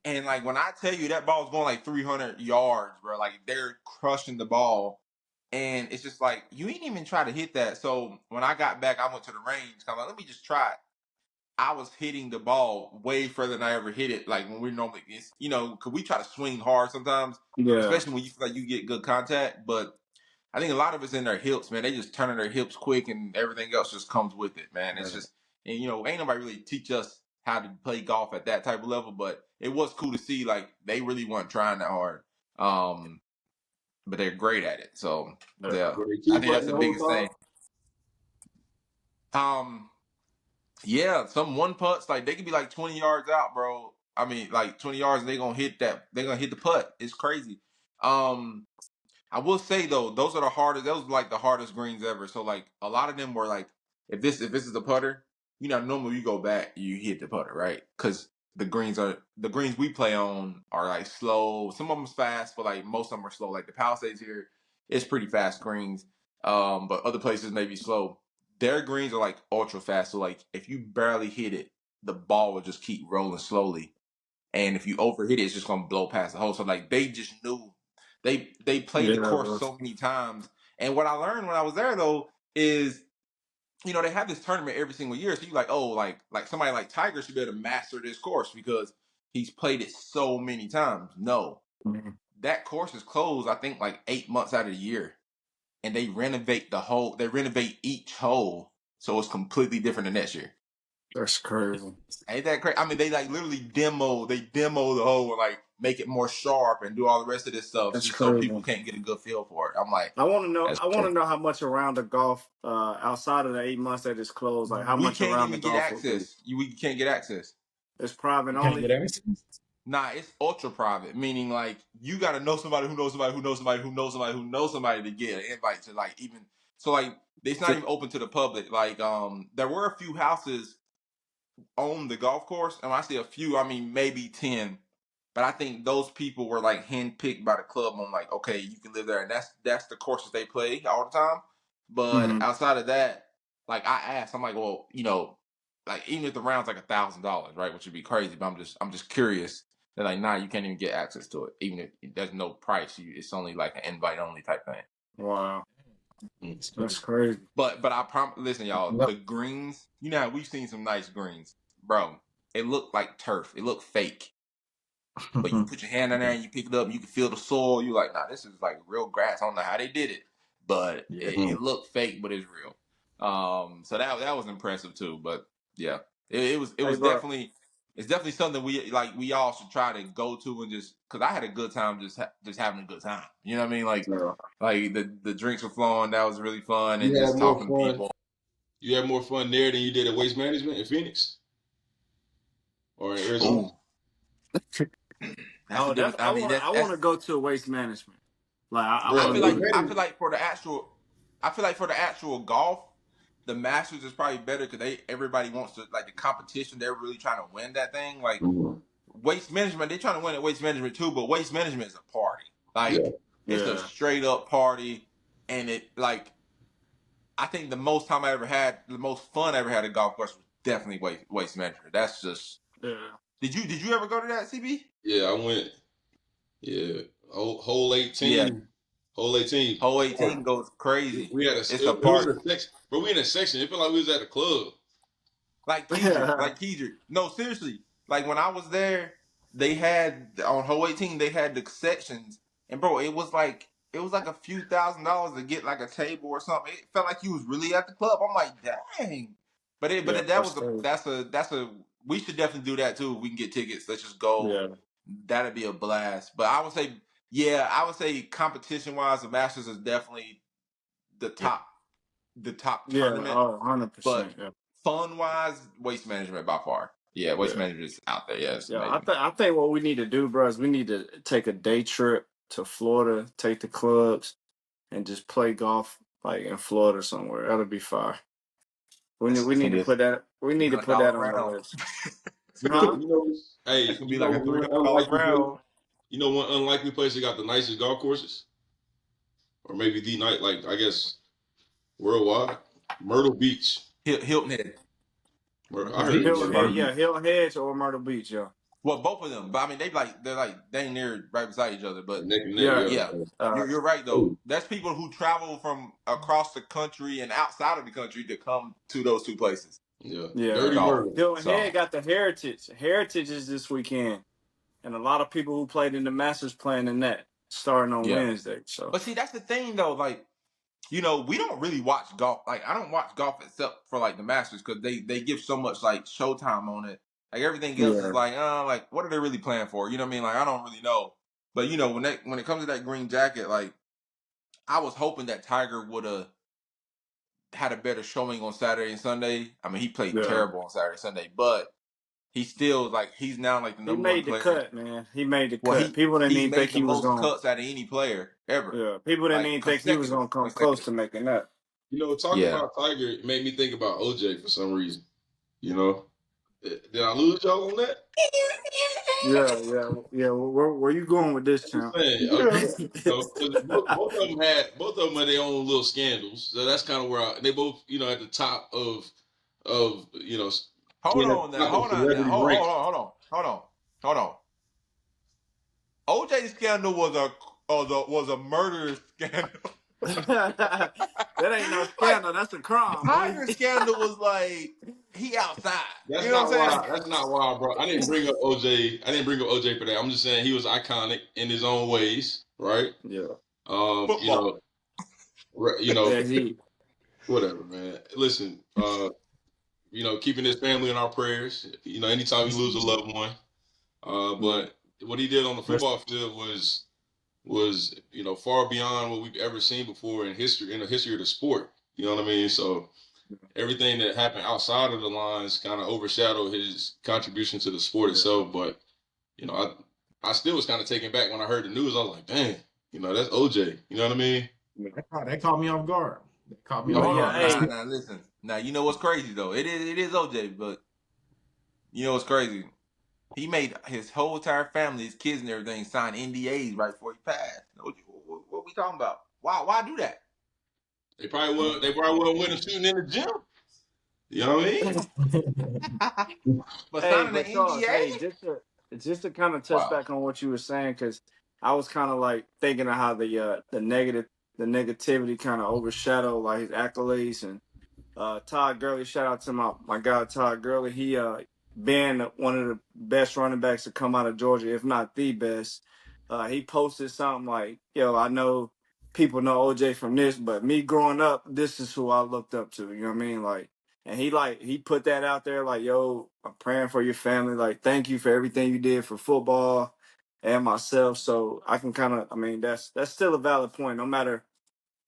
and like when I tell you that ball's going like 300 yards, bro, like they're crushing the ball. And it's just like, you ain't even try to hit that. So when I got back, I went to the range. I'm like, let me just try it. I was hitting the ball way further than I ever hit it. Like when we normally, because we try to swing hard sometimes, especially when you feel like you get good contact. But I think a lot of it's in their hips, man. They just turning their hips quick, and everything else just comes with it, man. It's just, and ain't nobody really teach us how to play golf at that type of level. But it was cool to see, like they really weren't trying that hard. But they're great at it. So yeah, I think that's the biggest thing. Yeah, some one putts like they could be like 20 yards out, bro. I mean, like 20 yards, and they're gonna hit that. They're gonna hit the putt. It's crazy. Um, I will say though, those are the hardest. Those are like the hardest greens ever. So like a lot of them were like, if this is a putter, normally you go back, you hit the putter, right? Because the greens we play on are like slow. Some of them's fast, but like most of them are slow. Like the Palisades here, it's pretty fast greens. But other places may be slow. Their greens are like ultra fast. So like if you barely hit it, the ball will just keep rolling slowly, and if you overhit it, it's just gonna blow past the hole. So like they just knew they played Yeah, the course bro. so many times. And what I learned when I was there though is they have this tournament every single year. So you like, oh, like somebody like Tiger should be able to master this course because he's played it so many times. No, Mhm. that course is closed, I think, like 8 months out of the year. And they renovate the whole they renovate each hole so it's completely different the next year. That's crazy. Ain't that crazy? I mean, they like literally demo the hole and like make it more sharp and do all the rest of this stuff That's just so people crazy. can't get a good feel for it. I'm like, I want to know. that's I want to crazy. know how much a round of golf, outside of the 8 months that it's closed, like how We much a can't round even of get golf would be. access. We can't get access. It's private You can't only. get access. Nah, it's ultra private, meaning like you got to know somebody who knows somebody who knows somebody who knows somebody who knows somebody to get an invite to like even. So like it's not To, even open to the public. Like there were a few houses on the golf course, and when I say a few, I mean maybe 10. But I think those people were like handpicked by the club on like, okay, you can live there, and that's the courses they play all the time. But Mhm. outside of that, like I asked, I'm like, well, like even if the round's like $1,000, right, which would be crazy, but I'm just curious. They're like, nah, you can't even get access to it, even if there's no price. It's only like an invite only type thing. Wow, It's that's crazy. crazy. But I promise. Listen, y'all. Yep. The greens. How we've seen some nice greens, bro. It looked like turf. It looked fake. But you put your hand in there and you pick it up, and you can feel the soil. You like, nah, this is like real grass. I don't know how they did it, but Yeah. it looked fake, but it's real. So that was impressive too. But yeah, it Hey, was bro. definitely it's definitely something we all should try to go to and just because I had a good time just having a good time. You know what I mean? Yeah. Like the drinks were flowing. That was really fun, and You had just more talking to fun. people. You had more fun there than you did at Waste Management in Phoenix or in Arizona. Oh, that's a Oh, that's. different. I mean, I want to go to waste management. Like I Bro, want to go Waste to. I feel Management. like for the actual, I feel like for the actual golf, the Masters is probably better because everybody wants to like the competition. They're really trying to win that thing. Like Mhm. Waste Management, they're trying to win at Waste Management too. But Waste Management is a party. Yeah. Like it's a Yeah. straight up party, and it like I think the most fun I ever had at golf course was definitely Waste Management. That's just. Yeah. Did you ever go to that, CB? Yeah, I went. Yeah, whole Yeah, 18, whole 18. hole 18 Party. goes crazy. We had It's a it was party. a section, but we in a section. It felt like we was at a club. Like Kedrick. No, seriously. Like when I was there, they had on hole 18, they had the sections, and bro, it was like a few $1,000s to get like a table or something. It felt like you was really at the club. I'm like, dang. Yeah. That That's was a crazy. that's a we should definitely do that too. If we can get tickets. Let's just go. Yeah. That'd be a blast. But I would say competition wise, the Masters is definitely the top the top Yeah. tournament. Oh, But 100%. Yeah. fun wise, Waste Management by far. Yeah, Waste Yeah. Management is out there. Yeah, it's Yeah. amazing. I think what we need to do, bro, is we need to take a day trip to Florida, take the clubs, and just play golf like in Florida somewhere. That'll be fire. We It's need gonna to be put that. We need to $300 put that on the round. list. You know, Huh? you know. Hey, That's gonna you be know like a one $300 unlikely place. round. You know one unlikely place that got the nicest golf courses, or maybe the night, like I guess worldwide. Myrtle Beach. Hilton Head. Myrtle I heard it was Beach. like Hilton Head, Myrtle yeah, Beach. Hilton Heads or Myrtle Beach, yeah. Well, both of them, but I mean they're like dang near right beside each other. But Neck and neck, Yeah, yeah. yeah, uh, you're right Hey, though. There's people who travel from across the country and outside of the country to come to those two places yeah. to yeah. Dirty golf. Myrtle. Hilton So Head got the Heritage. Heritage is this weekend, and a lot of people who played in the Masters playing in that starting on yeah, Wednesday. So but see that's the thing though. Like we don't really watch golf. Like, I don't watch golf except for like the Masters because they give so much like showtime on it. Like everything else is yeah, like what are they really playing for? You know what I mean? Like I don't really know. But when it comes to that green jacket, like I was hoping that Tiger would have had a better showing on Saturday and Sunday. I mean, he played Yeah. terrible on Saturday and Sunday, but he still he's now like the He number one made the player. cut, man. He made the Well, cut. People didn't he's even think made the he was most going. cuts out of any player ever. Yeah, people didn't Like even think he was going to come close to making that. You know, talking about Tiger made me think about OJ for some reason. You know, did I lose y'all on that? Yeah. Where you going with this, I'm just champ? saying. You know, 'cause both of them had their own little scandals. So that's kind of where they both, you know, at the top of you know, Hold being at on the now. top of Hold on now. celebrity ranks. Hold on. OJ scandal was a murder scandal. That ain't no scandal. That's a crime, Tiger boy. scandal was like he outside. That's You know not what I'm why. saying? That's not why, bro. I didn't bring up OJ. I didn't bring up OJ for that. I'm just saying he was iconic in his own ways, right? Yeah. You know, Football. you know, Yeah, he. whatever, man. Listen, you know, keeping his family in our prayers. You know, anytime you lose a loved one, but what he did on the football field was you know far beyond what we've ever seen before in history, in the history of the sport. You know what I mean? So everything that happened outside of the lines kind of overshadowed his contribution to the sport itself. But you know, I still was kind of taken back when I heard the news. I was like, dang, you know, that's OJ. You know what I mean? They caught me off guard. They caught me But off Hold yeah, guard. on. hey, Now listen. Now you know what's crazy though. It is OJ, but you know what's crazy. He made his whole entire family, his kids and everything, sign NDAs right before he passed. What we talking about? Why do that? They probably were. They probably weren't winning shooting in the gym. You know what I mean? But hey, signing but an Charles, NDA? hey, just to kind of touch Wow. back on what you were saying, because I was kind of like thinking of how the negativity kind of overshadowed like his accolades and Todd Gurley. Shout out to my guy Todd Gurley. He being one of the best running backs to come out of Georgia, if not the best. He posted something like, "Yo, I know people know OJ from this, but me growing up, this is who I looked up to." You know what I mean? Like, and he put that out there like, "Yo, I'm praying for your family. Like, thank you for everything you did for football and myself." So I can kind of, I mean, that's still a valid point. No matter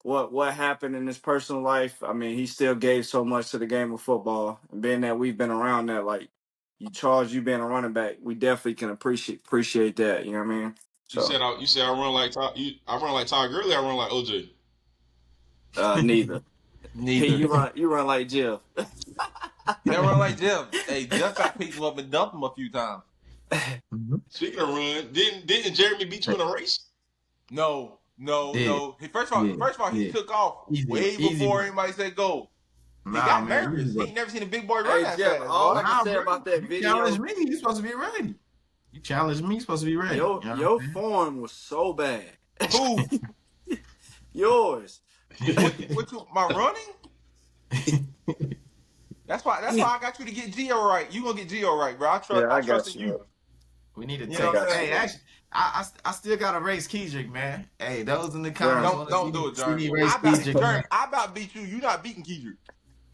what happened in his personal life, I mean, he still gave so much to the game of football. And being that we've been around that, like you being a running back, we definitely can appreciate that. You know what I mean? You So said I run like Todd. I run like Todd Gurley. I run like OJ. neither. Hey, Neither. you run like Jeff. He don't run like Jeff. Hey, Jeff got picked him up and dumped him a few times. Speaking of run, didn't Jeremy beat you in a race? No. Yeah. First of all, he took off way before anybody said go. He got nervous. He ain't never seen a big boy run Hey that Jeff, fast, all boy. I can say about that You video, challenged me. You supposed to be ready. You challenged me. You supposed to be ready. your form was so bad. Who? Yours. My running? That's why I got you to get Gio right. You gonna get Gio right, bro. I trust in you. We need to You take. know what I'm Hey, saying? actually, I still got to race Kedrick, man. Hey, those in the comments. Don't do it, Jeremy. Race Kedrick. I about beat you. You not beating Kedrick.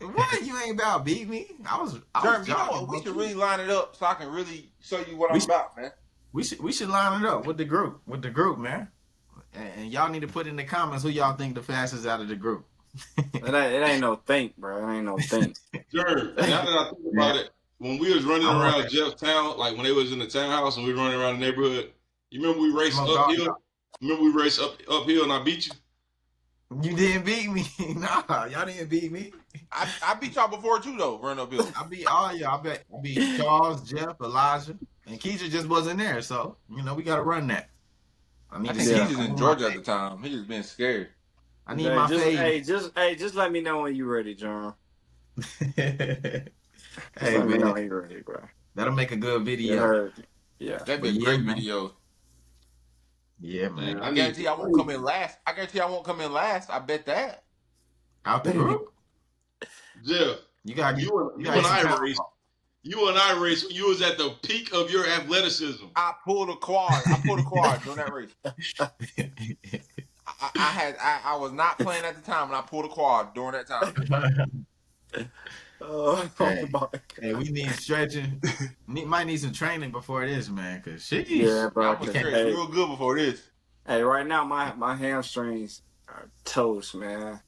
What? You ain't about beat me. I was Jeremy, you know jogging, what? We bro. should really line it up so I can really show you what I'm about, man. We should line it up with the group, man. And y'all need to put in the comments who y'all think the fastest out of the group. It ain't no think, bro. It ain't no think. Jeremy, now that I think about it, when we was running around Jeff's town, like when they was in the townhouse and we were running around the neighborhood, you remember we raced uphill? Remember we raced uphill and I beat you? You didn't beat me. Nah, y'all didn't beat me. I beat y'all before too, though. Run uphill. I beat all y'all. I beat Charles, Jeff, Elijah, and Keisha just wasn't there. So we got to run that. I think he was in Georgia at the time. He just been scared. I need my fade. Just let me know when you're ready, John. Hey let me know man, when you're ready, bro. that'll make a good video. Yeah, that'd be a great video. Yeah, man. I guarantee I won't come in last. I bet that. Out the group, Jeff, you and I raced. You and I raced when you was at the peak of your athleticism. I pulled a quad during that race. I was not playing at the time, and I pulled a quad during that time. Hey, we need stretching. Might need some training before this, man. Cause shit. Yeah, bro. I was real good before this. Hey, right now my hamstrings are toast, man.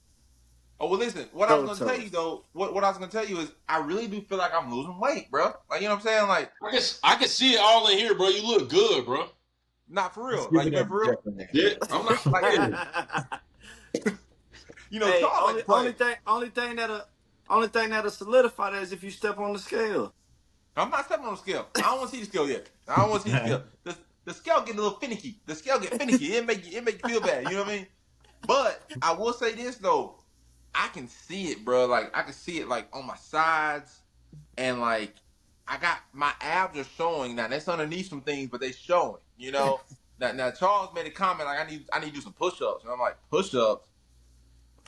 Oh well, listen. What I was gonna tell you though, what I was gonna tell you is, I really do feel like I'm losing weight, bro. Like, you know what I'm saying? Like, I can see it all in here, bro. You look good, bro. not for real. Give Like, me you been that for real? Yeah, I'm not. Like, Hey, Charles like play. only thing that'll solidify that is if you step on the scale. I'm not stepping on the scale. I don't want to see the scale yet. I don't want to see the scale. The scale get a little finicky. The scale get finicky. It make you feel bad. You know what I mean? But I will say this though, I can see it, bro. Like, I can see it like on my sides, and like I got my abs are showing now. That's underneath some things, but they showing. You know. Now Charles made a comment like, I need to do some push-ups, and I'm like, push-ups.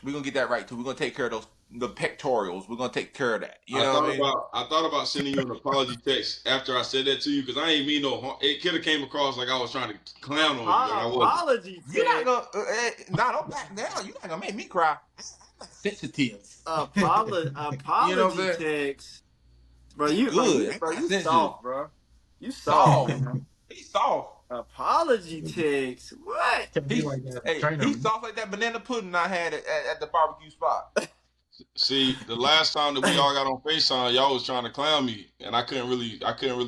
We're gonna get that right too. We're gonna take care of the pectorials. We're gonna take care of that. You know what I mean? I thought about sending you an apology text after I said that to you because I ain't mean no harm. It could have came across like I was trying to clown on you, but I wasn't. Apology text. You're not gonna don't back down. You're not gonna make me cry. I'm sensitive. Apology You know what I'm text. Bro, you good. bro, you Sensitive. soft, bro. You Soft. soft. Man. He's soft. Apology text. What? He's soft like that banana pudding I had at the barbecue spot. See, the last time that we all got on FaceTime, y'all was trying to clown me, and I couldn't really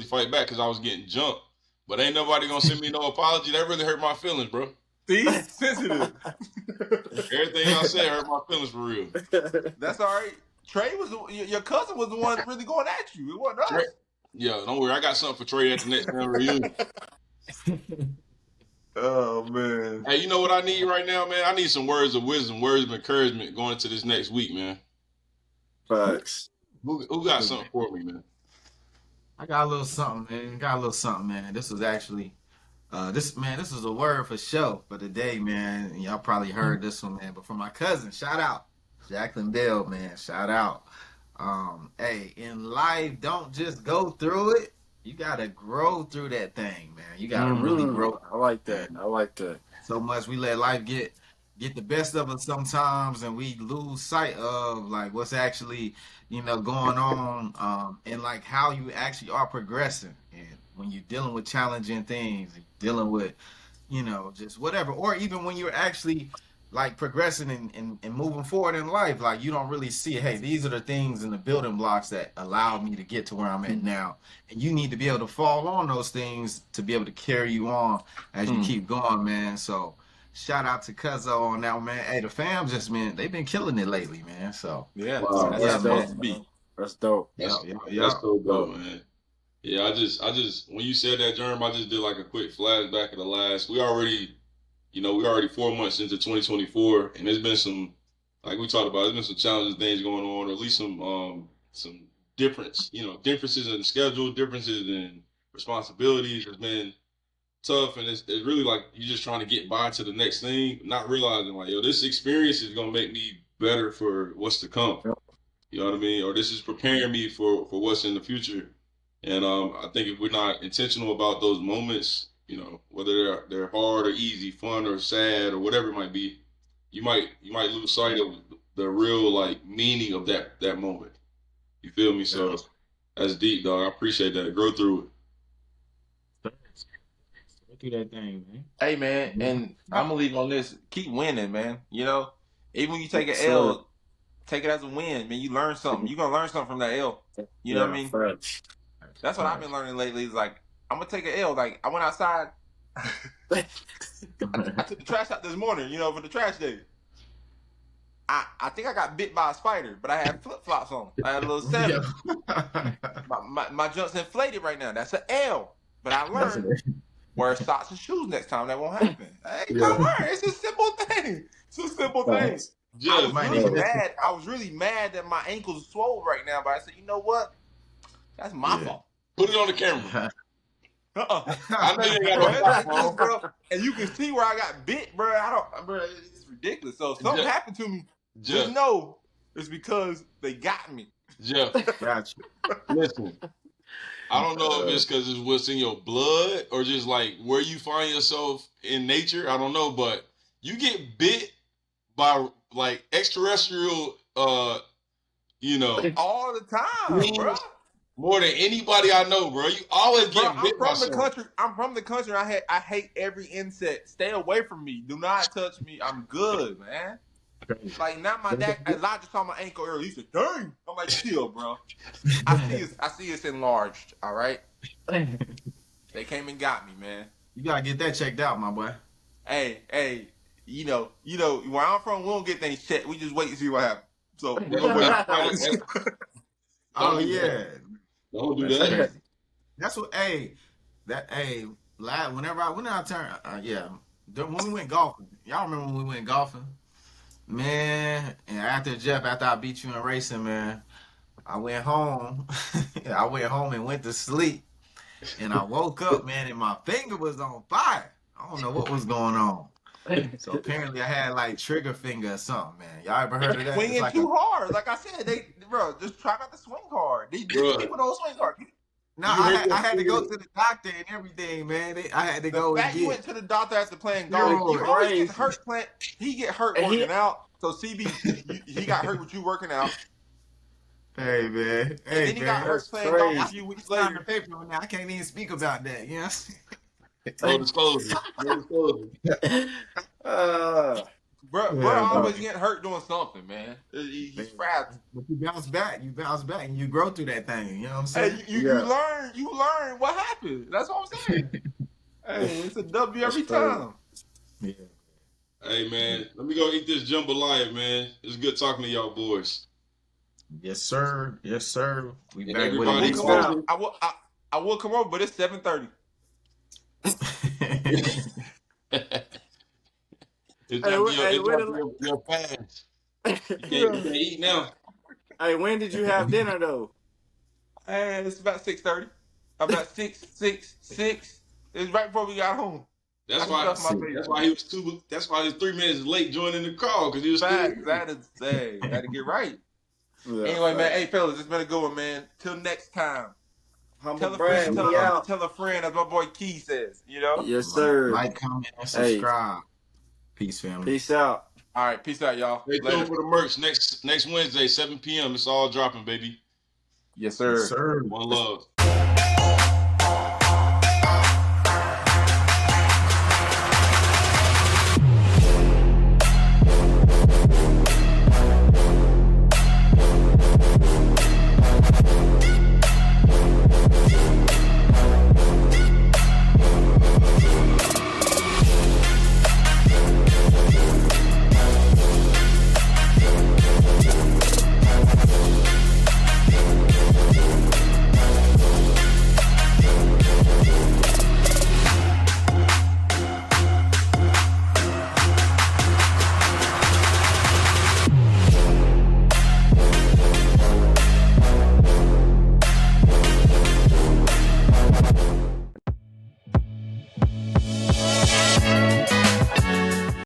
fight back because I was getting jumped. But ain't nobody gonna send me no apology. That really hurt my feelings, bro. See, sensitive. Everything y'all said hurt my feelings for real. That's all right. Trey your cousin was the one really going at you. It wasn't us. Yeah, don't worry. I got something for Trey at the next time reunion. Oh man. Hey, you know what I need right now, man? I need some words of wisdom, words of encouragement going into this next week, man. Facts. Who got something for me, man? I got a little something, man. This was actually, this is a word for show for the day, man. Y'all probably heard this one, man. But for my cousin, shout out, Jacqueline Bell, man. Shout out. Hey, in life, don't just go through it. You gotta grow through that thing, man. You gotta really grow. I like that. I like that. So much we let life get the best of us sometimes, and we lose sight of like what's actually, going on, and like how you actually are progressing. And when you're dealing with challenging things, dealing with, just whatever, or even when you're actually like progressing and moving forward in life, like you don't really see, hey, these are the things and the building blocks that allowed me to get to where I'm at now. And you need to be able to fall on those things to be able to carry you on as you keep going, man. So shout out to Cuzzo on that, man. Hey, the fam they've been killing it lately, man. So yeah, Wow, that's supposed to be. That's dope. That's so dope, man. Yeah, I just when you said that, Jerm, I just did like a quick flashback of the last. We already 4 months into 2024, and there's been some, like we talked about, there's been some challenging things going on, or at least some differences in schedule, differences in responsibilities. It's been tough, and it's really like you're just trying to get by to the next thing, not realizing like, yo, this experience is gonna make me better for what's to come. You know what I mean? Or this is preparing me for what's in the future. And I think if we're not intentional about those moments, whether they're hard or easy, fun or sad or whatever it might be, you might lose sight of the real like meaning of that moment. You feel me? So that's deep, dog. I appreciate that. Grow through it. Go through that thing, man. Hey man, and I'm gonna leave on this. Keep winning, man. Even when you take an L, take it as a win, man. You learn something. You're gonna learn something from that L. You know what I mean? Facts. That's what I've been learning lately. Is like, I'm gonna take an L. Like, I went outside. I took the trash out this morning, for the trash day. I think I got bit by a spider, but I had flip flops on. I had a little 7. My jump's inflated right now. That's an L. But I learned wear socks and shoes next time. That won't happen. Hey, don't worry. It's a simple thing. It's a simple thing. I was really mad that my ankles are swollen right now, but I said, you know what? That's my fault. Put it on the camera. I know you ain't got no bro. And you can see where I got bit, bro. It's ridiculous. So if something happened to me, just know it's because they got me. Jeff, got you. Listen, I don't know if it's because it's what's in your blood or just like where you find yourself in nature. I don't know, but you get bit by like extraterrestrial, all the time, bro. More than anybody I know, bro. You always get bit by something. I'm from the country. I hate every insect. Stay away from me. Do not touch me. I'm good, man. Like now my dad Elijah saw my ankle earlier. He said, "Dang!" I'm like, "Chill, bro. I see it's enlarged. All right." They came and got me, man. You gotta get that checked out, my boy. Hey, you know, where I'm from, we don't get things checked. We just wait and see what happens. So we're gonna wait. Don't Oh do yeah, that. Don't do that's that. crazy. That's what. Whenever I turn, when we went golfing, y'all remember when we went golfing, man? And after I beat you in racing, man, I went home. I went home and went to sleep, and I woke up, man, and my finger was on fire. I don't know what was going on. So apparently I had like trigger finger or something, man. Y'all ever heard of that? Swinging Like too hard. Like I said, just try not to swing hard. These people don't swing hard. No, You hurt I had to go your to the doctor and everything, man. I had to The go and fact you get. went to the doctor after playing golf, Yo, you always crazy. get hurt playing. He get hurt And he- working out. So he got hurt with you working out, Hey man, and hey then he got man. hurt That's playing golf a crazy. few weeks Sign the later. paper now. I can't even speak about that. You know. no disclosure. No disclosure. Bro, Yeah, always bro. getting hurt doing something, man. He's fragile. But you bounce back. You bounce back, and you grow through that thing. You know what I'm Hey, saying? you learn what happened. That's what I'm saying. Hey, it's a W every That's crazy. time. Yeah. Hey man, let me go eat this jambalaya, man. It's good talking to y'all boys. Yes, sir. Yes, sir. We And back with everybody it. Peace come out. over. I will come over, but it's 7:30. It's Hey, time for hey, where your fast. You the, can't eat now. hey, when did you have dinner though? And it's about 6:30. About 6. It's right before we got home. That's I why. stuffed my face. That's why he was 3 minutes late joining the call because he was still. Facts. Had to get right. Yeah, Anyway, man. fact. Hey, fellas, it's been a good one, man. Till next time. Humble Tell a brag, friend. we out. Tell a friend, as my boy Key says. You know. Yes, sir. Like, comment, and Hey, subscribe. Peace, family. peace out. All right. Peace out, y'all. Stay Later. tuned for the merch next Wednesday, 7 p.m. It's all dropping, baby. Yes, Yes, sir. sir. One love.